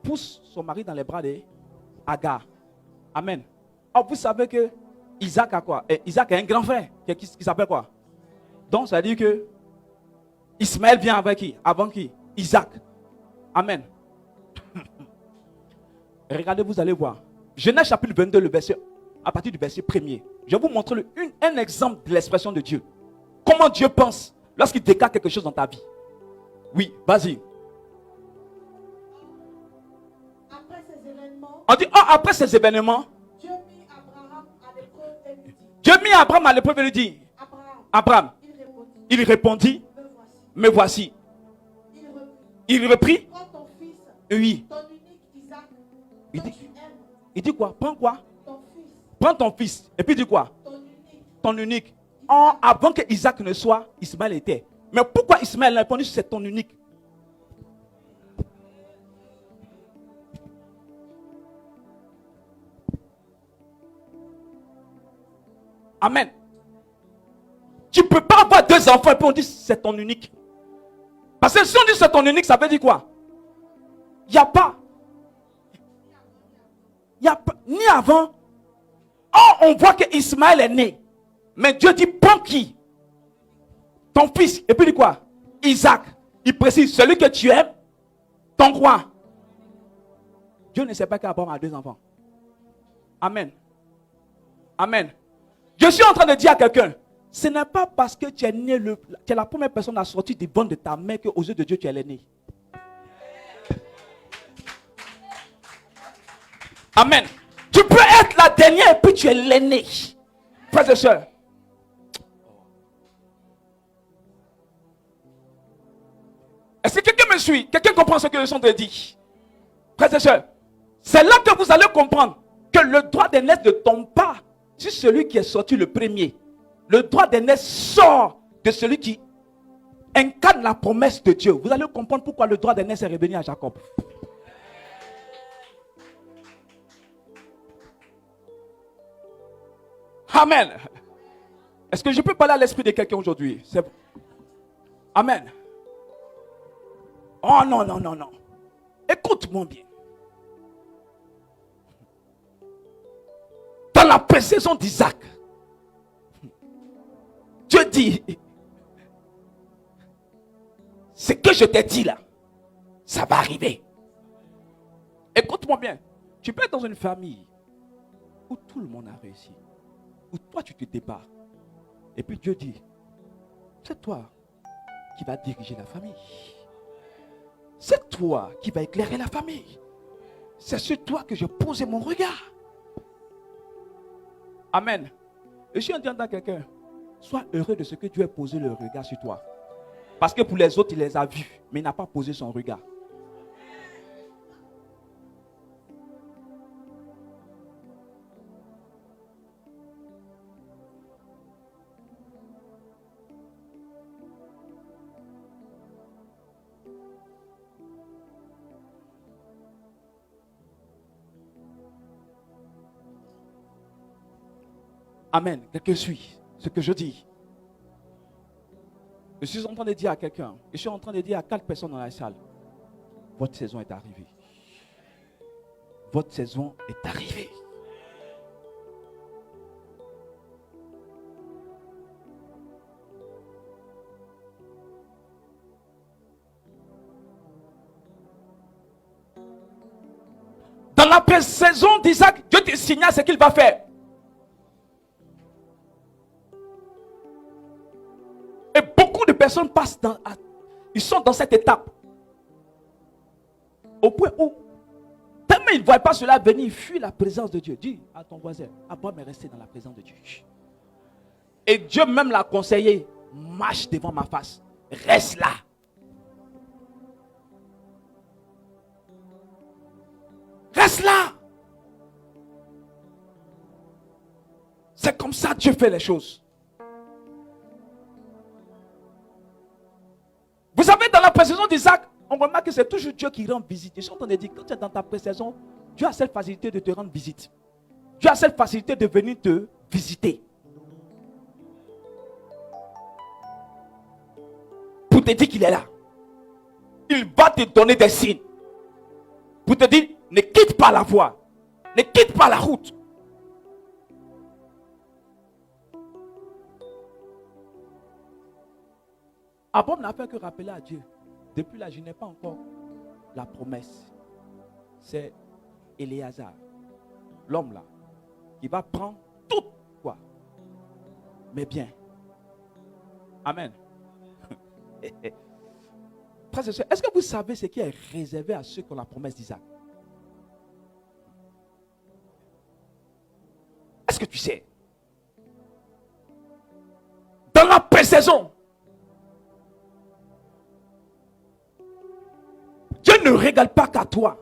S3: Pousse son mari dans les bras d'Agar. Amen. Or, vous savez que Isaac a quoi? Isaac a un grand frère qui s'appelle quoi? Donc, ça veut dire que Ismaël vient avec qui? Avant qui? Isaac. Amen. Regardez, vous allez voir. Genèse chapitre 22, le verset, à partir du verset 1er. Je vais vous montrer un exemple de l'expression de Dieu. Comment Dieu pense lorsqu'il déclare quelque chose dans ta vie. Oui, vas-y.
S2: Après ces événements,
S3: On dit, après ces événements,
S2: Dieu mit Abraham à l'épreuve et lui dit,
S3: Dieu mit Abraham à l'épreuve et lui dit, Abraham,
S2: il répondit,
S3: me voici. Il reprit,
S2: prends ton fils,
S3: oui.
S2: ton unique Isaac,
S3: Il
S2: que
S3: dit-
S2: tu aimes,
S3: Il dit quoi? Prends quoi?
S2: ton fils,
S3: Prends ton fils. Et puis il dit quoi?
S2: ton unique,
S3: Ton unique. Avant que Isaac ne soit, Ismaël était. Mais pourquoi Ismaël a répondu c'est ton unique? Amen. Tu ne peux pas avoir deux enfants et puis on dit c'est ton unique. Parce que si on dit c'est ton unique, ça veut dire quoi? Il n'y a pas. Il n'y a pas. Ni avant. On voit que Ismaël est né. Mais Dieu dit prends qui? Ton fils. Et puis il dit quoi? Isaac. Il précise celui que tu aimes. Ton quoi? Dieu ne sait pas qu'Abraham a deux enfants. Amen. Amen. Je suis en train de dire à quelqu'un, ce n'est pas parce que tu es né, tu es la première personne à sortir du ventre de ta mère qu'aux yeux de Dieu tu es l'aîné. Amen. Tu peux être la dernière et puis tu es l'aîné. Frères et sœurs. Est-ce que quelqu'un me suit? Quelqu'un comprend ce que je suis en train de dire? Frères et sœurs, c'est là que vous allez comprendre que le droit d'aînesse ne tombe pas sur celui qui est sorti le premier. Le droit d'aînesse sort de celui qui incarne la promesse de Dieu. Vous allez comprendre pourquoi le droit d'aînesse est revenu à Jacob. Amen. Est-ce que je peux parler à l'esprit de quelqu'un aujourd'hui? Amen. Oh non, non, non, non. Écoute-moi bien. Dans la précision d'Isaac, Dieu dit, ce que je t'ai dit là, ça va arriver. Écoute-moi bien. Tu peux être dans une famille où tout le monde a réussi, où toi tu te débats. Et puis Dieu dit, c'est toi qui vas diriger la famille. C'est toi qui vas éclairer la famille. C'est sur toi que je pose mon regard. Amen. Et je suis en train de dire à quelqu'un, sois heureux de ce que Dieu a posé le regard sur toi. Parce que pour les autres, il les a vus, mais il n'a pas posé son regard. Amen. Quelqu'un suit ce que je dis. Je suis en train de dire à quelqu'un, je suis en train de dire à 4 personnes dans la salle, votre saison est arrivée. Votre saison est arrivée. Dans la saison d'Isaac, Dieu te signale ce qu'il va faire. Et beaucoup de personnes passent ils sont dans cette étape. Au point où, tellement ils ne voient pas cela venir, ils fuient la présence de Dieu. Dis à ton voisin, Abraham est resté dans la présence de Dieu. Et Dieu même l'a conseillé, marche devant ma face, reste là. Reste là. C'est comme ça que Dieu fait les choses. Vous savez, dans la précision d'Isaac, on remarque que c'est toujours Dieu qui rend visite. Je suis en train de dire, quand tu es dans ta précision, Dieu a cette facilité de te rendre visite. Dieu a cette facilité de venir te visiter. Pour te dire qu'il est là. Il va te donner des signes. Pour te dire, ne quitte pas la voie. Ne quitte pas la route. Abraham n'a fait que rappeler à Dieu. Depuis là, je n'ai pas encore la promesse. C'est Éléazar, l'homme là, qui va prendre tout quoi. Mais bien. Amen. Frères et sœurs, est-ce que vous savez ce qui est réservé à ceux qui ont la promesse d'Isaac? Est-ce que tu sais? Dans la pré-saison, Dieu ne régale pas qu'à toi.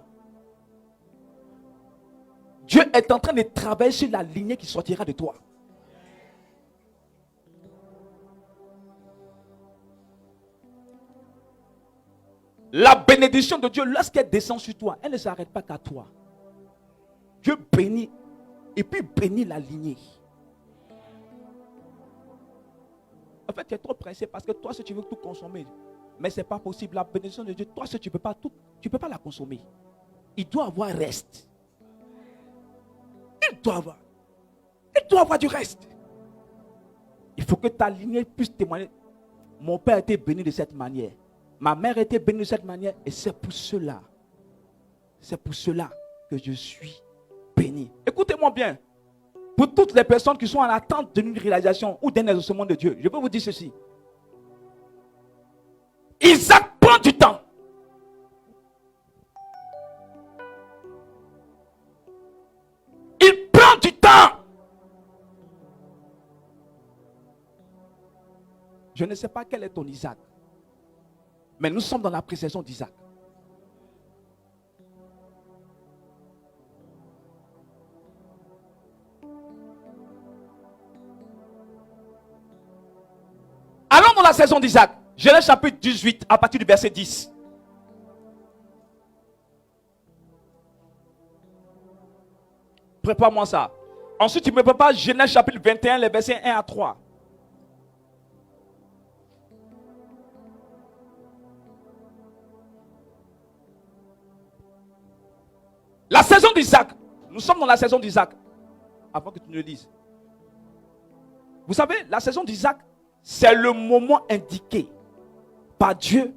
S3: Dieu est en train de travailler sur la lignée qui sortira de toi. La bénédiction de Dieu, lorsqu'elle descend sur toi, elle ne s'arrête pas qu'à toi. Dieu bénit et puis bénit la lignée. En fait, tu es trop pressé parce que toi, si tu veux tout consommer, mais ce n'est pas possible. La bénédiction de Dieu, toi, si tu ne peux pas tout, tu ne peux pas la consommer. Il doit avoir reste. Il doit avoir du reste. Il faut que ta lignée puisse témoigner. Mon père a été béni de cette manière. Ma mère a été bénie de cette manière. Et c'est pour cela que je suis béni. Écoutez-moi bien. Pour toutes les personnes qui sont en attente d'une réalisation ou d'un exaucement de Dieu, je peux vous dire ceci. Isaac prend du temps. Il prend du temps. Je ne sais pas quel est ton Isaac. Mais nous sommes dans la pré-saison d'Isaac. Allons dans la saison d'Isaac. Genèse chapitre 18 à partir du verset 10. Prépare-moi ça. Ensuite, tu me prépares Genèse chapitre 21, les versets 1 à 3. La saison d'Isaac. Nous sommes dans la saison d'Isaac. Avant que tu ne le lises. Vous savez, la saison d'Isaac, c'est le moment indiqué par Dieu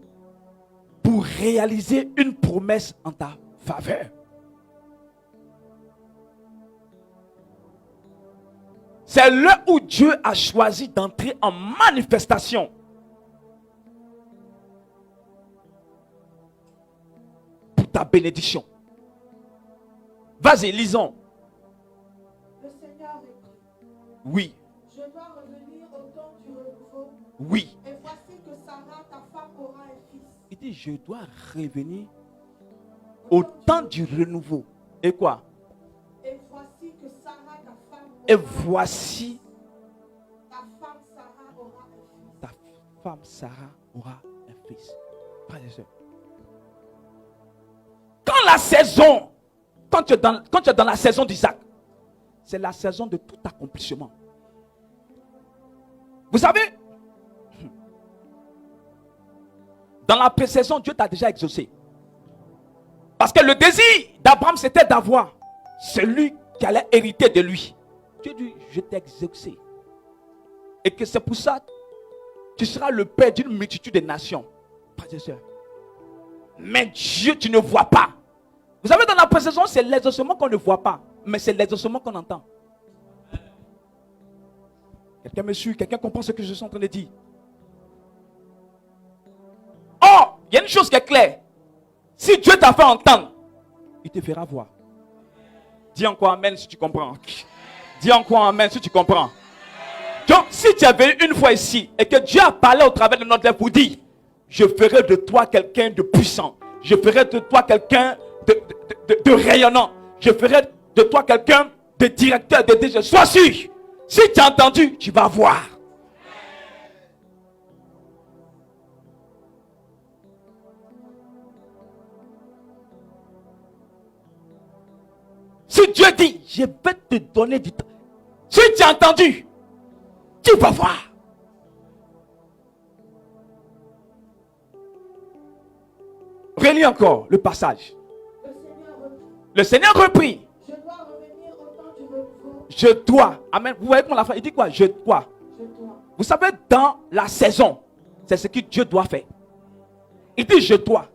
S3: pour réaliser une promesse en ta faveur. C'est l'heure où Dieu a choisi d'entrer en manifestation. Pour ta bénédiction. Vas-y, lisons.
S2: Le Seigneur écrit.
S3: Oui.
S2: Je dois revenir au temps du renouveau.
S3: Oui.
S2: Et voici que Sarah, ta femme, aura un fils.
S3: Il dit, je dois revenir au temps du renouveau. Et quoi?
S2: Et voici que Sarah, ta femme,
S3: Et voici
S2: ta femme Sarah aura un fils.
S3: ta femme Sarah aura un fils. Frères et sœurs. Quand la saison, quand tu es dans la saison d'Isaac, c'est la saison de tout accomplissement. Vous savez, dans la pré-saison, Dieu t'a déjà exaucé. Parce que le désir d'Abraham, c'était d'avoir celui qui allait hériter de lui. Dieu dit, je t'ai exaucé. Et que c'est pour ça que tu seras le père d'une multitude de nations. Frères et sœurs. Mais Dieu, tu ne vois pas. Vous savez, dans la pré-saison, c'est l'exaucement qu'on ne voit pas. Mais c'est l'exaucement qu'on entend. Quelqu'un me suit, quelqu'un comprend ce que je suis en train de dire. Or, il y a une chose qui est claire. Si Dieu t'a fait entendre, il te fera voir. Dis encore amen si tu comprends. Dis encore amen si tu comprends. Donc, si tu es venu une fois ici et que Dieu a parlé au travers de notre lèvre pour dire, je ferai de toi quelqu'un de puissant. Je ferai de toi quelqu'un de rayonnant. Je ferai de toi quelqu'un de directeur, de DG. Sois sûr Si tu as entendu, tu vas voir. Si Dieu dit, je vais te donner du temps. Si tu as entendu, tu vas voir. Relis encore le passage. Le Seigneur reprit.
S2: Je dois revenir au temps du renouveau.
S3: Je dois. Amen. Vous voyez comment la fin, il dit quoi? Je dois.
S2: Je dois.
S3: Vous savez, dans la saison, c'est ce que Dieu doit faire. Il dit je dois.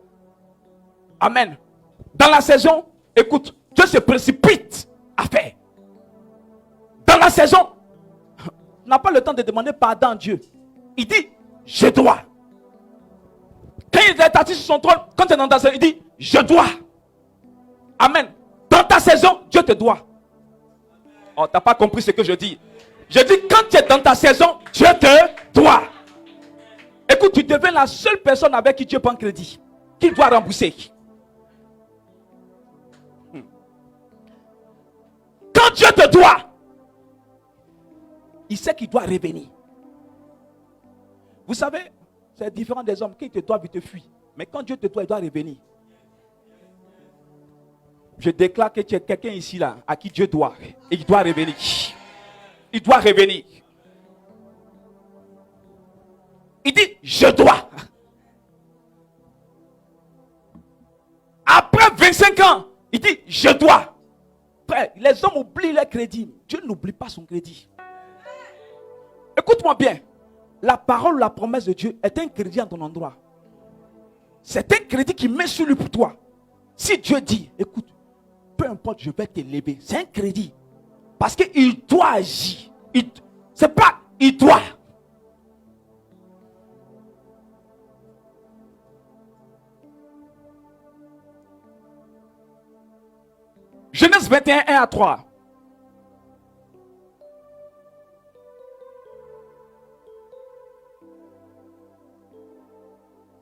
S3: Amen. Dans la saison, écoute, Dieu se précipite à faire. Dans la saison, on n'a pas le temps de demander pardon à Dieu. Il dit je dois. Quand il est assis sur son trône, quand tu es dans ta saison, il dit je dois. Amen. Dans ta saison, Dieu te doit. Oh, tu n'as pas compris ce que je dis. Je dis quand tu es dans ta saison, Dieu te doit. Écoute, tu deviens la seule personne avec qui Dieu prend crédit, qu'il doit rembourser. Quand Dieu te doit, il sait qu'il doit revenir. Vous savez, c'est différent des hommes. Quand il te doit, il te fuit. Mais quand Dieu te doit, il doit revenir. Je déclare que tu es quelqu'un ici là, à qui Dieu doit. Et il doit revenir. Il doit revenir. Il dit, je dois. Après 25 ans, il dit, je dois. Frère, les hommes oublient leur crédit. Dieu n'oublie pas son crédit. Écoute-moi bien. La parole, la promesse de Dieu est un crédit en ton endroit. C'est un crédit qui met sur lui pour toi. Si Dieu dit, écoute, peu importe, je vais t'élever. C'est un crédit. Parce qu'il doit agir. C'est pas, il doit. Genèse 21, 1 à 3.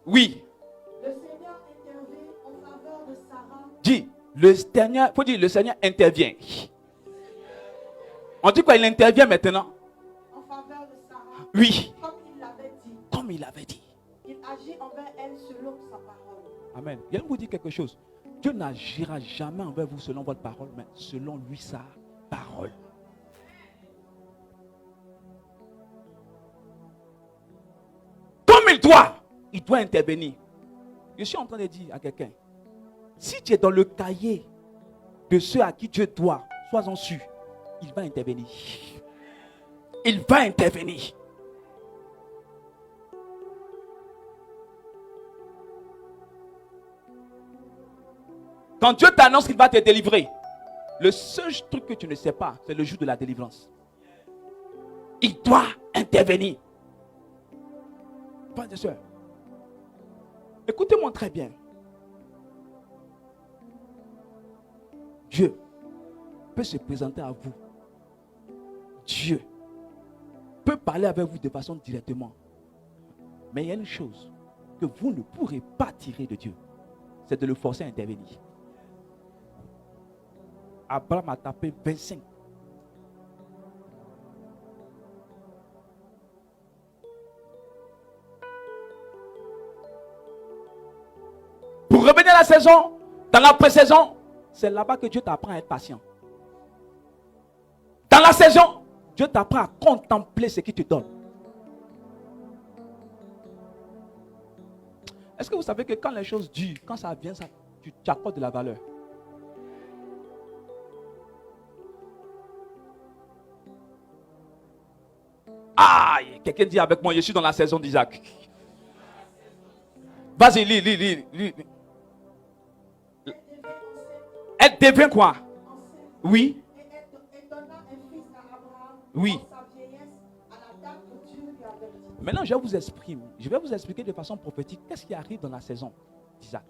S3: Oui.
S2: Le Seigneur intervient en faveur de Sarah.
S3: Dis, le Seigneur, faut dire, le Seigneur intervient. On dit quoi, il intervient maintenant?
S2: En faveur de Sarah.
S3: Oui.
S2: Comme il l'avait dit.
S3: Comme il avait dit.
S2: Il agit envers elle selon sa parole.
S3: Amen. Je vais vous dire quelque chose. Dieu n'agira jamais envers vous selon votre parole, mais selon lui sa parole. Comme il doit intervenir. Je suis en train de dire à quelqu'un, si tu es dans le cahier de ceux à qui Dieu doit, sois-en sûr, il va intervenir. Il va intervenir. Quand Dieu t'annonce qu'il va te délivrer, le seul truc que tu ne sais pas, c'est le jour de la délivrance. Il doit intervenir. Frères et sœurs, écoutez-moi très bien. Dieu peut se présenter à vous. Dieu peut parler avec vous de façon directement. Mais il y a une chose que vous ne pourrez pas tirer de Dieu, c'est de le forcer à intervenir. Abraham a tapé 25. Pour revenir à la saison, dans la pré-saison, c'est là-bas que Dieu t'apprend à être patient. Dans la saison, Dieu t'apprend à contempler ce qu'il te donne. Est-ce que vous savez que quand les choses durent, quand ça vient, tu accordes de la valeur? Ah, quelqu'un dit avec moi, je suis dans la saison d'Isaac. Vas-y, lis. Elle devient quoi? Oui.
S2: Et elle donna un fils à Abraham.
S3: Oui.
S2: Dans sa vieillesse, à la date que Dieu lui avait dit.
S3: Maintenant, je vais vous expliquer de façon prophétique qu'est-ce qui arrive dans la saison d'Isaac.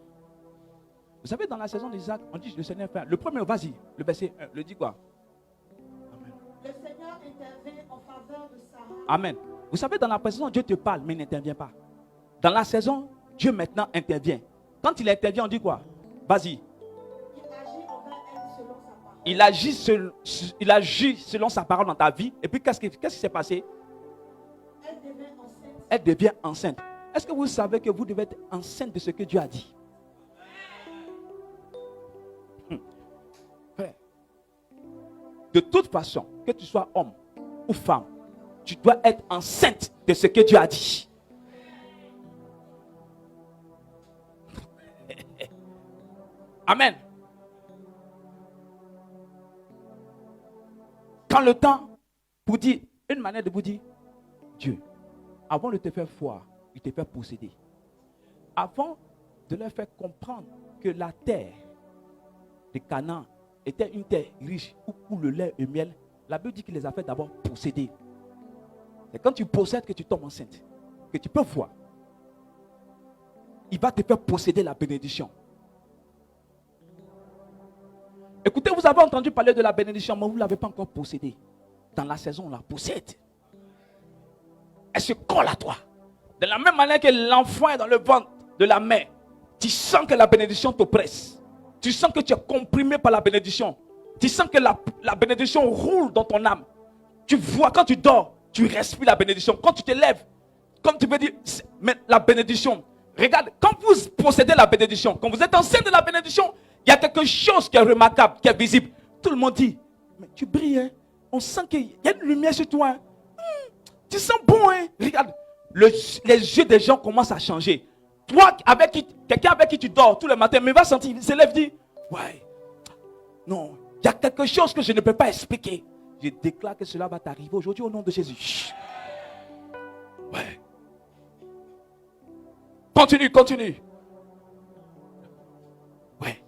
S3: Vous savez, dans la saison d'Isaac, on dit le Seigneur fait. Le premier, vas-y, le verset 1, le dit quoi? Amen.
S2: Le Seigneur intervient en faveur de Sarah.
S3: Amen. Vous savez, dans la saison, Dieu te parle, mais il n'intervient pas. Dans la saison, Dieu maintenant intervient. Quand il intervient, on dit quoi? Vas-y.
S2: Il agit envers elle selon sa parole.
S3: Il agit selon sa parole dans ta vie. Et puis, qu'est-ce qui s'est passé?
S2: Elle devient enceinte.
S3: Elle devient enceinte. Est-ce que vous savez que vous devez être enceinte de ce que Dieu a dit? Frère, de toute façon, que tu sois homme ou femme, tu dois être enceinte de ce que Dieu a dit. Amen. Quand le temps, pour dire, une manière de vous dire, Dieu, avant de te faire foi, il te fait posséder. Avant de leur faire comprendre que la terre de Canaan était une terre riche où coule le lait et le miel, la Bible dit qu'il les a fait d'abord posséder. C'est quand tu possèdes que tu tombes enceinte, que tu peux voir. Il va te faire posséder la bénédiction. Écoutez, vous avez entendu parler de la bénédiction, mais vous ne l'avez pas encore possédée. Dans la saison, on la possède. Elle se colle à toi. De la même manière que l'enfant est dans le ventre de la mère, tu sens que la bénédiction t'oppresse. Tu sens que tu es comprimé par la bénédiction. Tu sens que la bénédiction roule dans ton âme. Tu vois, quand tu dors, tu respires la bénédiction. Quand tu te lèves, comme tu peux dire, mais la bénédiction. Regarde, quand vous possédez la bénédiction, quand vous êtes enceinte de la bénédiction, il y a quelque chose qui est remarquable, qui est visible. Tout le monde dit, mais tu brilles, hein? On sent qu'il y a une lumière sur toi. Hein? Tu sens bon, hein? Regarde, les yeux des gens commencent à changer. Toi, quelqu'un avec qui tu dors tous les matins, mais va sentir, il se lève, dit, ouais, non, il y a quelque chose que je ne peux pas expliquer. Je déclare que cela va t'arriver aujourd'hui au nom de Jésus. Chut. Ouais. Continue. Ouais.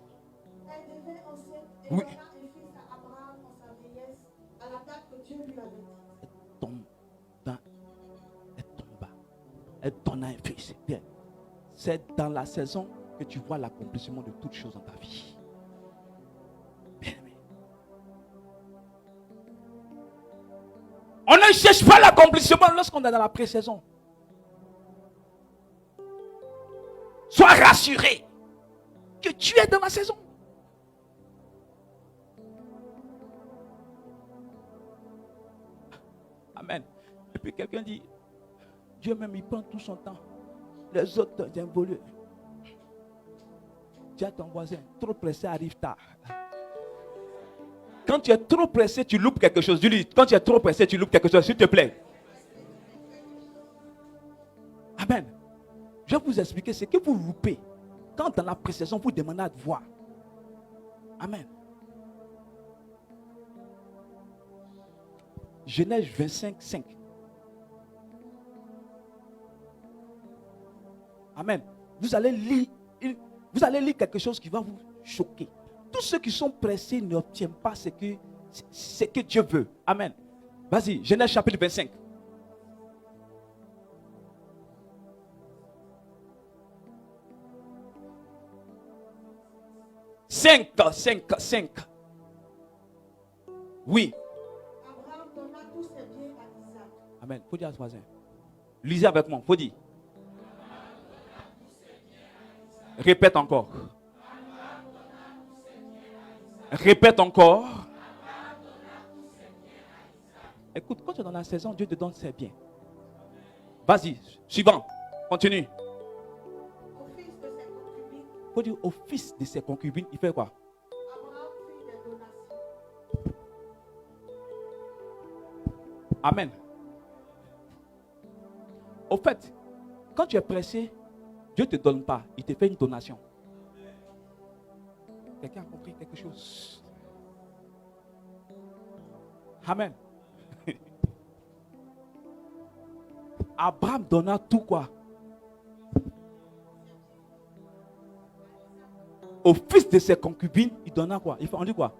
S2: Elle devient enceinte et
S3: Oui.
S2: donna un fils à Abraham en sa vieillesse, à la date que Dieu lui avait dit.
S3: Elle tombe. Elle donne un fils. Bien. C'est dans la saison que tu vois l'accomplissement de toutes choses dans ta vie. Bien aimé. On ne cherche pas l'accomplissement lorsqu'on est dans la pré-saison. Sois rassuré que tu es dans la saison. Amen. Et puis quelqu'un dit, Dieu même, il prend tout son temps. Les autres involus. Dis à ton voisin, trop pressé arrive tard. Quand tu es trop pressé, tu loupes quelque chose. Dis-lui, quand tu es trop pressé, tu loupes quelque chose, s'il te plaît. Amen. Je vais vous expliquer ce que vous loupez quand dans la pré-saison vous demandez à te voir. Amen. Genèse 25, 5. Amen. Vous allez lire quelque chose qui va vous choquer. Tous ceux qui sont pressés n'obtiennent pas ce que Dieu veut. Amen. Vas-y, Genèse chapitre 25. 5. Oui.
S2: Abraham donna tous ses biens à Isaac.
S3: Amen. Faut dire à ce voisin. Lisez avec moi. Faut dire. Répète encore. Répète encore. Écoute, quand tu es dans la saison, Dieu te donne ses biens. Vas-y, suivant. Continue.
S2: Au fils de ses concubines,
S3: Faut dire au fils de ses concubines, il fait quoi?
S2: Abraham fit des donations.
S3: Amen. Au fait, quand tu es pressé, Dieu ne te donne pas, il te fait une donation. Quelqu'un a compris quelque chose? Amen. Abraham donna tout quoi? Au fils de ses concubines, il donna quoi? On dit quoi?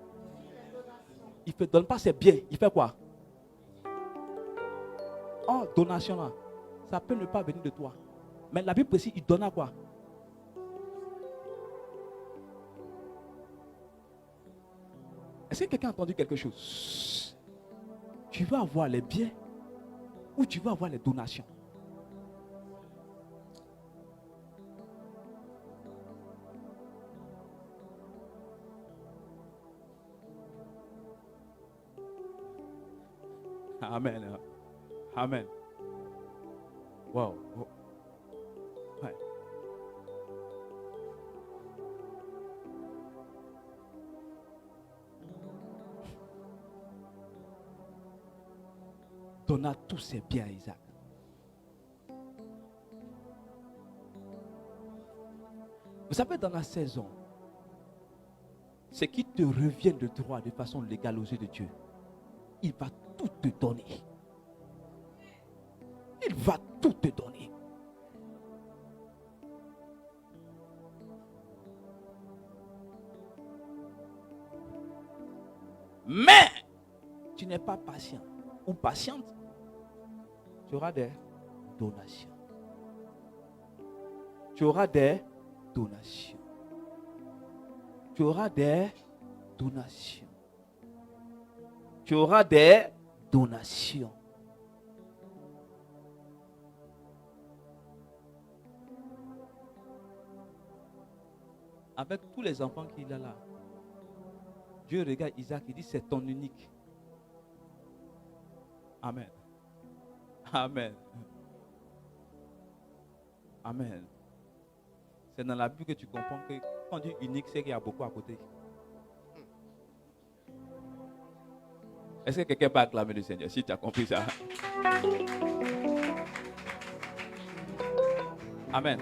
S3: Il ne donne pas ses biens, il fait quoi? Oh, donation là, ça peut ne pas venir de toi. Mais la Bible précise, il donna quoi? Est-ce que quelqu'un a entendu quelque chose? Tu veux avoir les biens ou tu veux avoir les donations?
S1: Amen. Amen. Wow. Ouais. Donna tous ses biens à Isaac. Vous savez, dans la saison, ce qui te revient de droit de façon légale aux yeux de Dieu, il va tout te donner. Il va tout te donner. Mais tu n'es pas patient ou patiente, tu auras des donations. Tu auras des donations. Tu auras des donations. Tu auras des donations. Avec tous les enfants qu'il a là, Dieu regarde Isaac et dit, c'est ton unique. Amen. Amen. Amen. C'est dans la Bible que tu comprends que quand on dit unique, c'est qu'il y a beaucoup à côté. Est-ce que quelqu'un peut acclamer le Seigneur si tu as compris ça? Amen.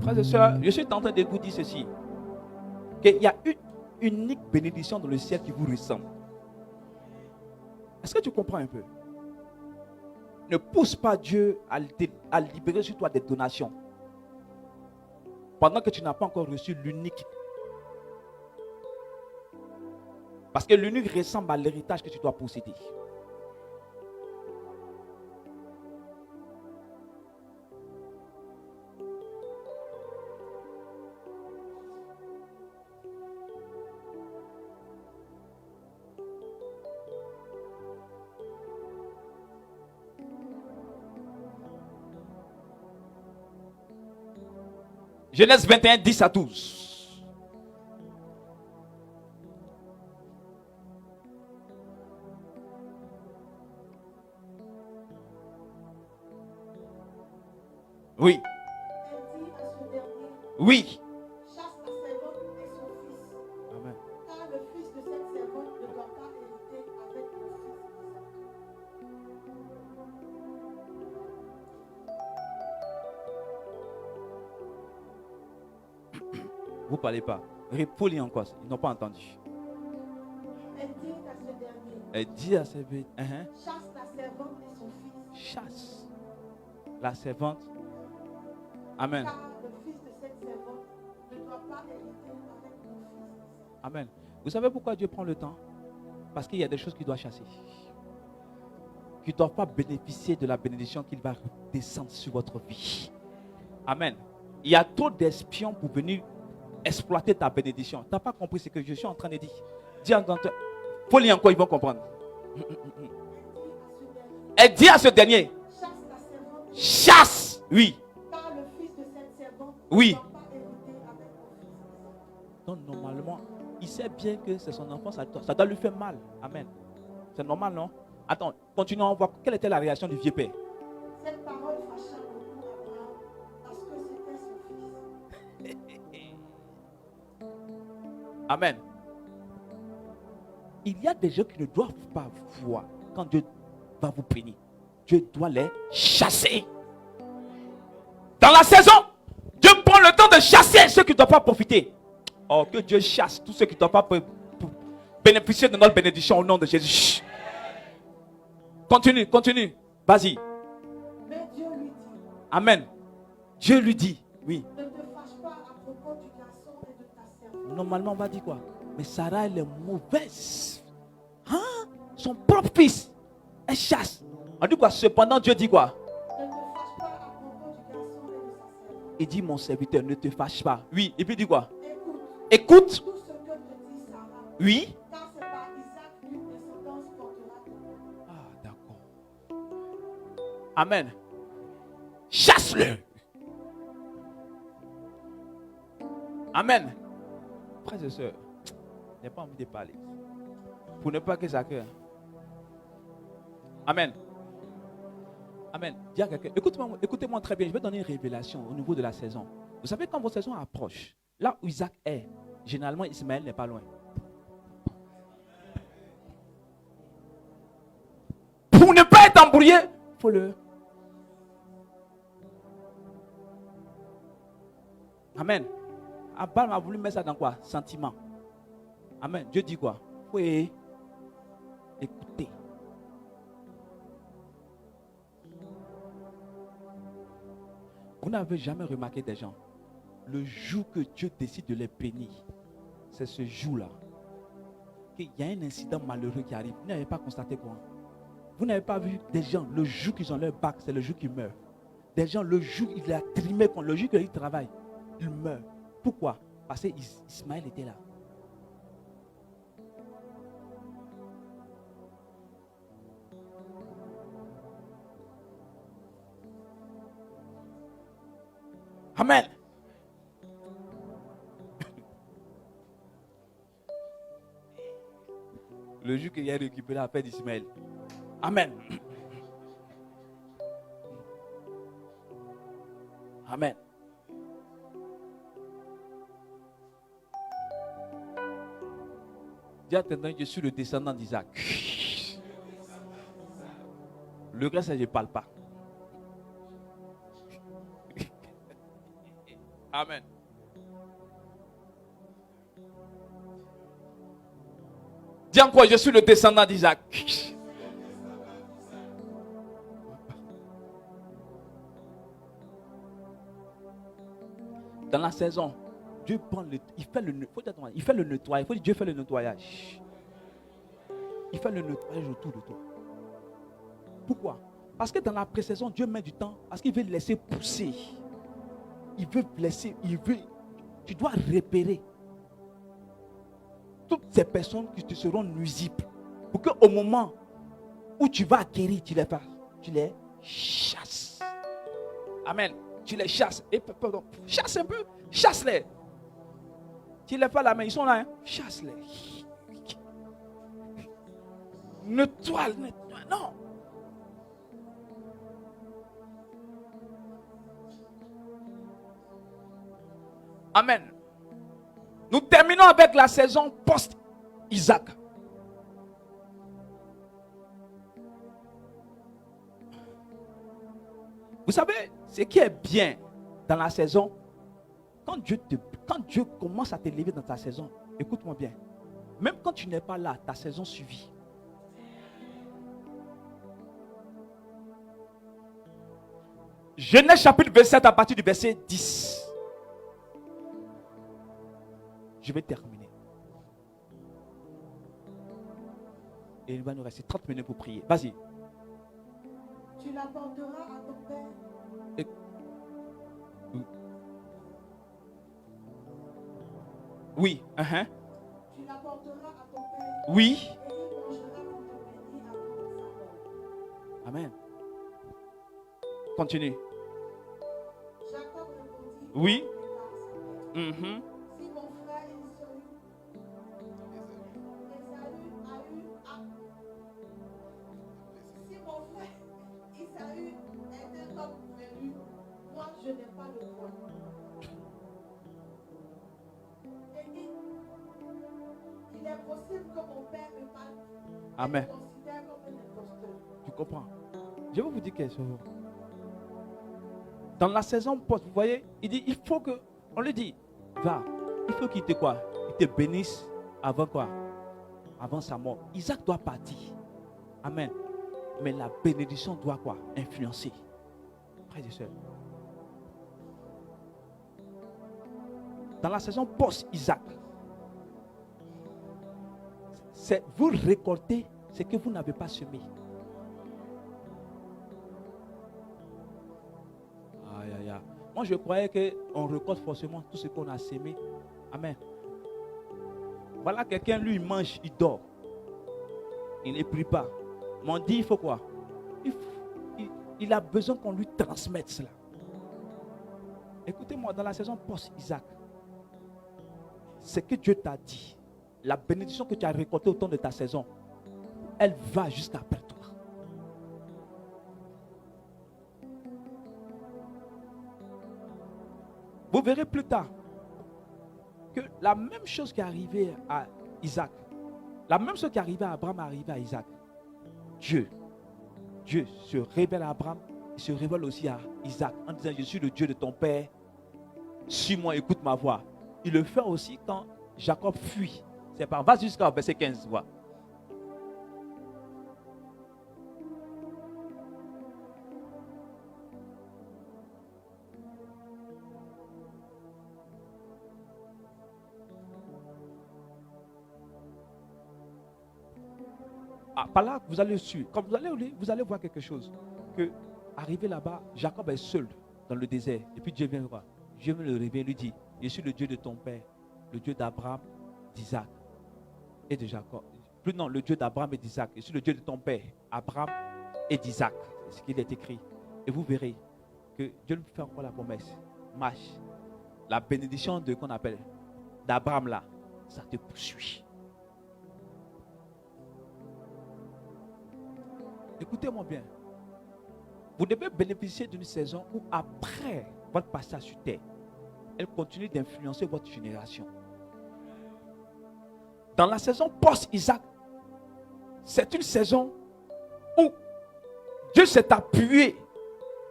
S1: Frères et sœurs, je suis en train de vous dire ceci. Qu'il y a une unique bénédiction dans le ciel qui vous ressemble. Est-ce que tu comprends un peu? Ne pousse pas Dieu à libérer sur toi des donations pendant que tu n'as pas encore reçu l'unique. Parce que l'unique ressemble à l'héritage que tu dois posséder. Genèse 21, 10 à 12. Oui.
S2: Elle dit à ce dernier,
S1: Oui.
S2: chasse ta servante et son fils,
S1: Amen.
S2: car le fils de cette servante ne doit pas hériter avec mon fils Isaac.
S1: Vous ne parlez pas. Répolis encore. Ils n'ont pas entendu.
S2: Elle dit à ce dernier,
S1: Elle dit à ses bêtes,
S2: chasse la servante et son fils,
S1: chasse la servante. Amen.
S2: car le fils de cette servante ne doit pas hériter avec mon fils Isaac.
S1: Amen. Vous savez pourquoi Dieu prend le temps? Parce qu'il y a des choses qu'il doit chasser. Qui ne doivent pas bénéficier de la bénédiction qu'il va descendre sur votre vie. Amen. Il y a trop d'espions pour venir exploiter ta bénédiction. Tu n'as pas compris ce que je suis en train de dire. Dis encore, faut lire encore, ils vont comprendre. Elle dit à ce dernier,
S2: Chasse la servante,
S1: chasse, oui,
S2: car le fils de cette servante
S1: Oui.
S2: ne doit pas hériter avec mon fils Isaac.
S1: donc normalement, il sait bien que c'est son enfant, ça doit lui faire mal. Amen. C'est normal, non? Attends, continuons, on voit quelle était la réaction du vieux père.
S2: Cette parole fâcha beaucoup Abraham parce que c'était son fils.
S1: Amen. Il y a des gens qui ne doivent pas voir quand Dieu va vous bénir. Dieu doit les chasser. Dans la saison, Dieu prend le temps de chasser ceux qui ne doivent pas profiter. Oh, que Dieu chasse tous ceux qui ne doivent pas bénéficier de notre bénédiction au nom de Jésus. Chut. Continue, continue. Vas-y.
S2: Mais Dieu lui dit,
S1: Amen. Dieu lui dit, oui.
S2: ne te fâche pas à propos du garçon et de ta servante.
S1: Normalement, on va dire quoi? Mais Sarah, elle est mauvaise. Hein? Son propre fils. Elle chasse. On dit quoi? Cependant, Dieu dit quoi?
S2: Ne te fâche pas à propos du garçon et de sa servante.
S1: Il dit, mon serviteur, ne te fâche pas. Oui. Et puis il dit quoi?
S2: Écoute
S1: Écoute.
S2: tout ce que te dit Sarah,
S1: Oui.
S2: car c'est par Isaac qu'une descendance portera ton nom.
S1: Ah, d'accord. Amen. Chasse-le. Amen. Frères et sœurs, je n'ai pas envie de parler. Pour ne pas que ça cœur. Amen. Amen. Dis à quelqu'un, écoutez-moi très bien, je vais donner une révélation au niveau de la saison. Vous savez, quand votre saison approche, là où Isaac est, généralement Ismaël n'est pas loin.
S3: Pour ne pas être embrouillé, il faut le...
S1: Amen. Abraham a voulu mettre ça dans quoi? Sentiment. Amen. Dieu dit quoi? Oui. Écoutez. Vous n'avez jamais remarqué des gens, le jour que Dieu décide de les bénir, c'est ce jour-là qu'il y a un incident malheureux qui arrive. Vous n'avez pas constaté quoi? Vous n'avez pas vu des gens, le jour qu'ils ont leur bac, c'est le jour qu'ils meurent. Des gens, le jour qu'il a trimé, le jour qu'ils travaillent, ils meurent. Pourquoi? Parce qu'Ismaël était là.
S3: Amen.
S1: Le jour qu'il a récupéré la paix d'Ismaël.
S3: Amen. Amen.
S1: Dis à quelqu'un, je suis le descendant d'Isaac. Le reste, je ne parle pas. Amen.
S3: Dis encore, je suis le descendant d'Isaac.
S1: Dans la saison, Dieu prend il fait le nettoyage. Il faut dire Dieu fait le nettoyage. Il fait le nettoyage autour de toi. Pourquoi? Parce que dans la pré-saison, Dieu met du temps. Parce qu'il veut laisser pousser. Il veut laisser. Tu dois repérer toutes ces personnes qui te seront nuisibles. Pour qu'au moment où tu vas acquérir, tu les chasses. Amen. Tu les chasses. Et pardon, chasse un peu. Chasse-les. Tu les fais la main. Ils sont là. Hein? Chasse-les. Nettoie. Non.
S3: Amen. Nous terminons avec la saison post-Isaac.
S1: Vous savez, ce qui est bien dans la saison, quand Dieu commence à t'élever dans ta saison, écoute-moi bien, même quand tu n'es pas là, ta saison suivit.
S3: Genèse chapitre 27 à partir du verset 10.
S1: Je vais terminer. Et il va nous rester 30 minutes pour prier. Vas-y.
S2: Tu l'apporteras à ton père.
S1: Oui.
S2: Tu l'apporteras à ton père.
S1: Oui.
S2: Et il mangera pour te bénir avant sa mort.
S1: Amen. Continue.
S2: Jacob répondit.
S1: Oui.
S2: À sa mère. Si mon frère Esaü était comme prévu, moi je n'ai pas le droit. Et il est possible que mon père me parle.
S1: Amen.
S2: Me considère comme un imposteur.
S1: Tu comprends? Je vais vous dire quelque chose. Dans la saison post, vous voyez, il dit, il faut que, on lui dit, va, il faut qu'il te quoi? Il te bénisse avant quoi? Avant sa mort. Isaac doit partir. Amen. Mais la bénédiction doit quoi? Influencer. Frères et sœurs. Dans la saison post-Isaac, c'est vous récoltez ce que vous n'avez pas semé. Aïe, aïe, aïe. Moi, je croyais qu'on récolte forcément tout ce qu'on a semé. Amen. Voilà, quelqu'un, lui, il mange, il dort. Il ne prie pas. Mais on dit, il faut quoi? Il a besoin qu'on lui transmette cela. Écoutez-moi, dans la saison post-Isaac, ce que Dieu t'a dit, la bénédiction que tu as récoltée au temps de ta saison, elle va jusqu'après toi.
S3: verrez plus tard que la même chose qui est arrivée à Isaac, la même chose qui est arrivée à Abraham est arrivée à Isaac. Dieu se révèle à Abraham, il se révèle aussi à Isaac en disant, je suis le Dieu de ton père, suis-moi, écoute ma voix. Il le fait aussi quand Jacob fuit. C'est pas, va jusqu'au verset 15, vois. Ah, par là, vous allez suivre. Quand vous allez au lit, vous allez voir quelque chose. Que, arrivé là-bas, Jacob est seul dans le désert. Et puis Dieu vient le voir. Dieu me le révèle, lui dit, je suis le Dieu de ton père, le Dieu d'Abraham, d'Isaac et de Jacob. Plus non, le Dieu d'Abraham et d'Isaac. Je suis le Dieu de ton père, Abraham et d'Isaac. C'est ce qu'il est écrit. Et vous verrez que Dieu nous fait encore la promesse. Marche. La bénédiction de qu'on appelle d'Abraham là, ça te poursuit. Écoutez-moi bien. Vous devez bénéficier d'une saison où après votre passage sur terre, elle continue d'influencer votre génération. Dans la saison post-Isaac, c'est une saison où Dieu s'est appuyé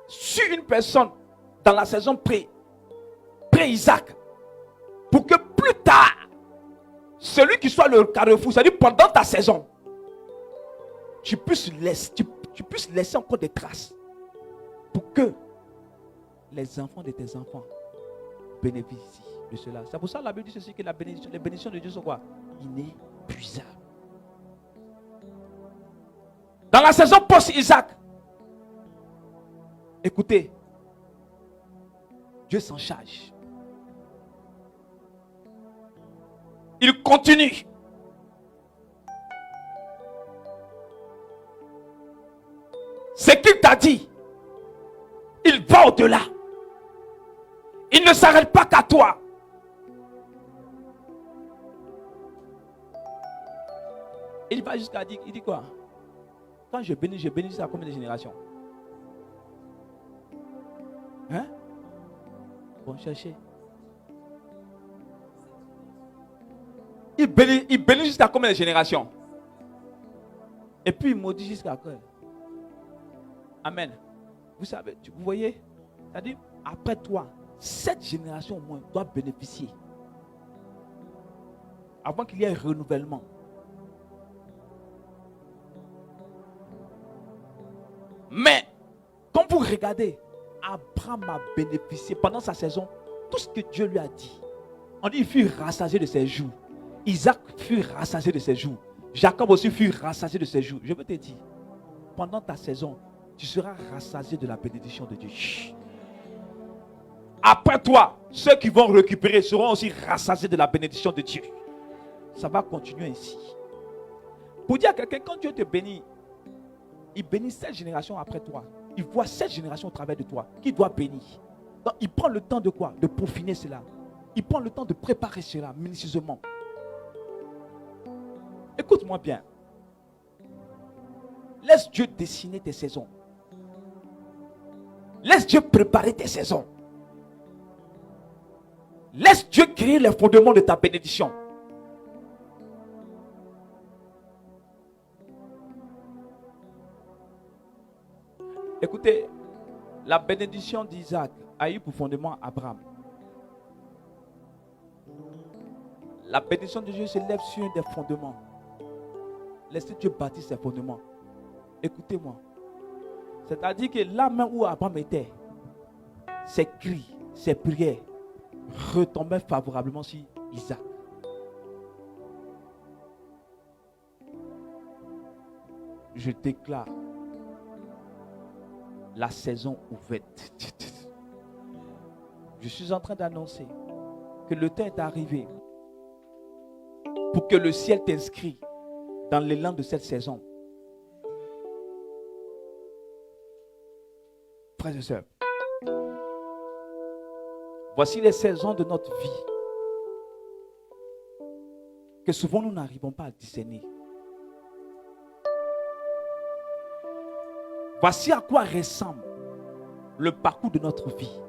S3: sur une personne dans la saison pré-Isaac pour que plus tard, celui qui soit le carrefour, c'est-à-dire pendant ta saison, tu puisses laisser encore des traces pour que les enfants de tes enfants bénéficient de cela. C'est pour ça que la Bible dit ceci, que les bénédictions de Dieu sont quoi? Inépuisables. Dans la saison post-Isaac, écoutez, Dieu s'en charge. Il continue. Ce qu'il t'a dit, il va au-delà. Il ne s'arrête pas qu'à toi. Il va jusqu'à dire, il dit quoi? Quand je bénis à combien de générations? Hein? Bon, cherchez. Il bénit jusqu'à combien de générations? Et puis il maudit jusqu'à quoi? Amen. Vous savez, vous voyez? C'est-à-dire, après toi, 7 générations au moins doivent bénéficier. Avant qu'il y ait un renouvellement. Mais, quand vous regardez, Abraham a bénéficié pendant sa saison, tout ce que Dieu lui a dit. On dit, il fut rassasié de ses jours. Isaac fut rassasié de ses jours. Jacob aussi fut rassasié de ses jours. Je veux te dire, pendant ta saison, tu seras rassasié de la bénédiction de Dieu. Chut. Après toi, ceux qui vont récupérer seront aussi rassasiés de la bénédiction de Dieu. Ça va continuer ainsi. Pour dire à quelqu'un, quand Dieu te bénit, il bénit 7 générations après toi. Il voit 7 générations au travers de toi qui doit bénir. Donc, il prend le temps de quoi? De peaufiner cela. Il prend le temps de préparer cela minutieusement. Écoute-moi bien. Laisse Dieu dessiner tes saisons. Laisse Dieu préparer tes saisons. Laisse Dieu créer les fondements de ta bénédiction. Écoutez, la bénédiction d'Isaac a eu pour fondement Abraham. La bénédiction de Dieu se lève sur des fondements. Laissez Dieu bâtir ses fondements. Écoutez-moi. C'est-à-dire que là même où Abraham était, ses cris, ses prières retombaient favorablement sur Isaac. Je déclare la saison ouverte. Je suis en train d'annoncer que le temps est arrivé pour que le ciel t'inscrit dans l'élan de cette saison. Frères et sœurs, voici les saisons de notre vie que souvent nous n'arrivons pas à discerner. Voici à quoi ressemble le parcours de notre vie.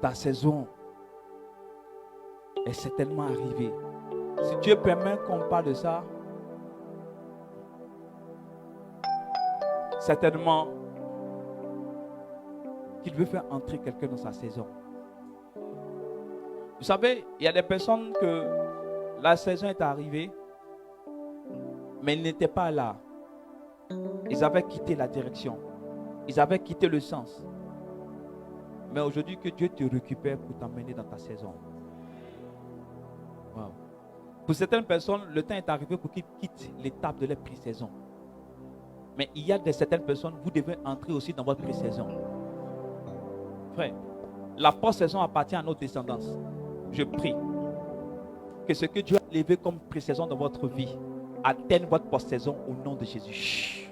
S3: ta saison est certainement arrivée. Si Dieu permet qu'on parle de ça, certainement qu'il veut faire entrer quelqu'un dans sa saison. Vous savez, il y a des personnes que la saison est arrivée, mais ils n'étaient pas là. Ils avaient quitté la direction. Ils avaient quitté le sens. Mais aujourd'hui, que Dieu te récupère pour t'emmener dans ta saison. Wow. Pour certaines personnes, le temps est arrivé pour qu'ils quittent l'étape de leur pré-saison. Mais il y a certaines personnes, vous devez entrer aussi dans votre pré-saison. Frère, la post-saison appartient à notre descendance. Je prie que ce que Dieu a levé comme pré-saison dans votre vie atteigne votre post-saison au nom de Jésus.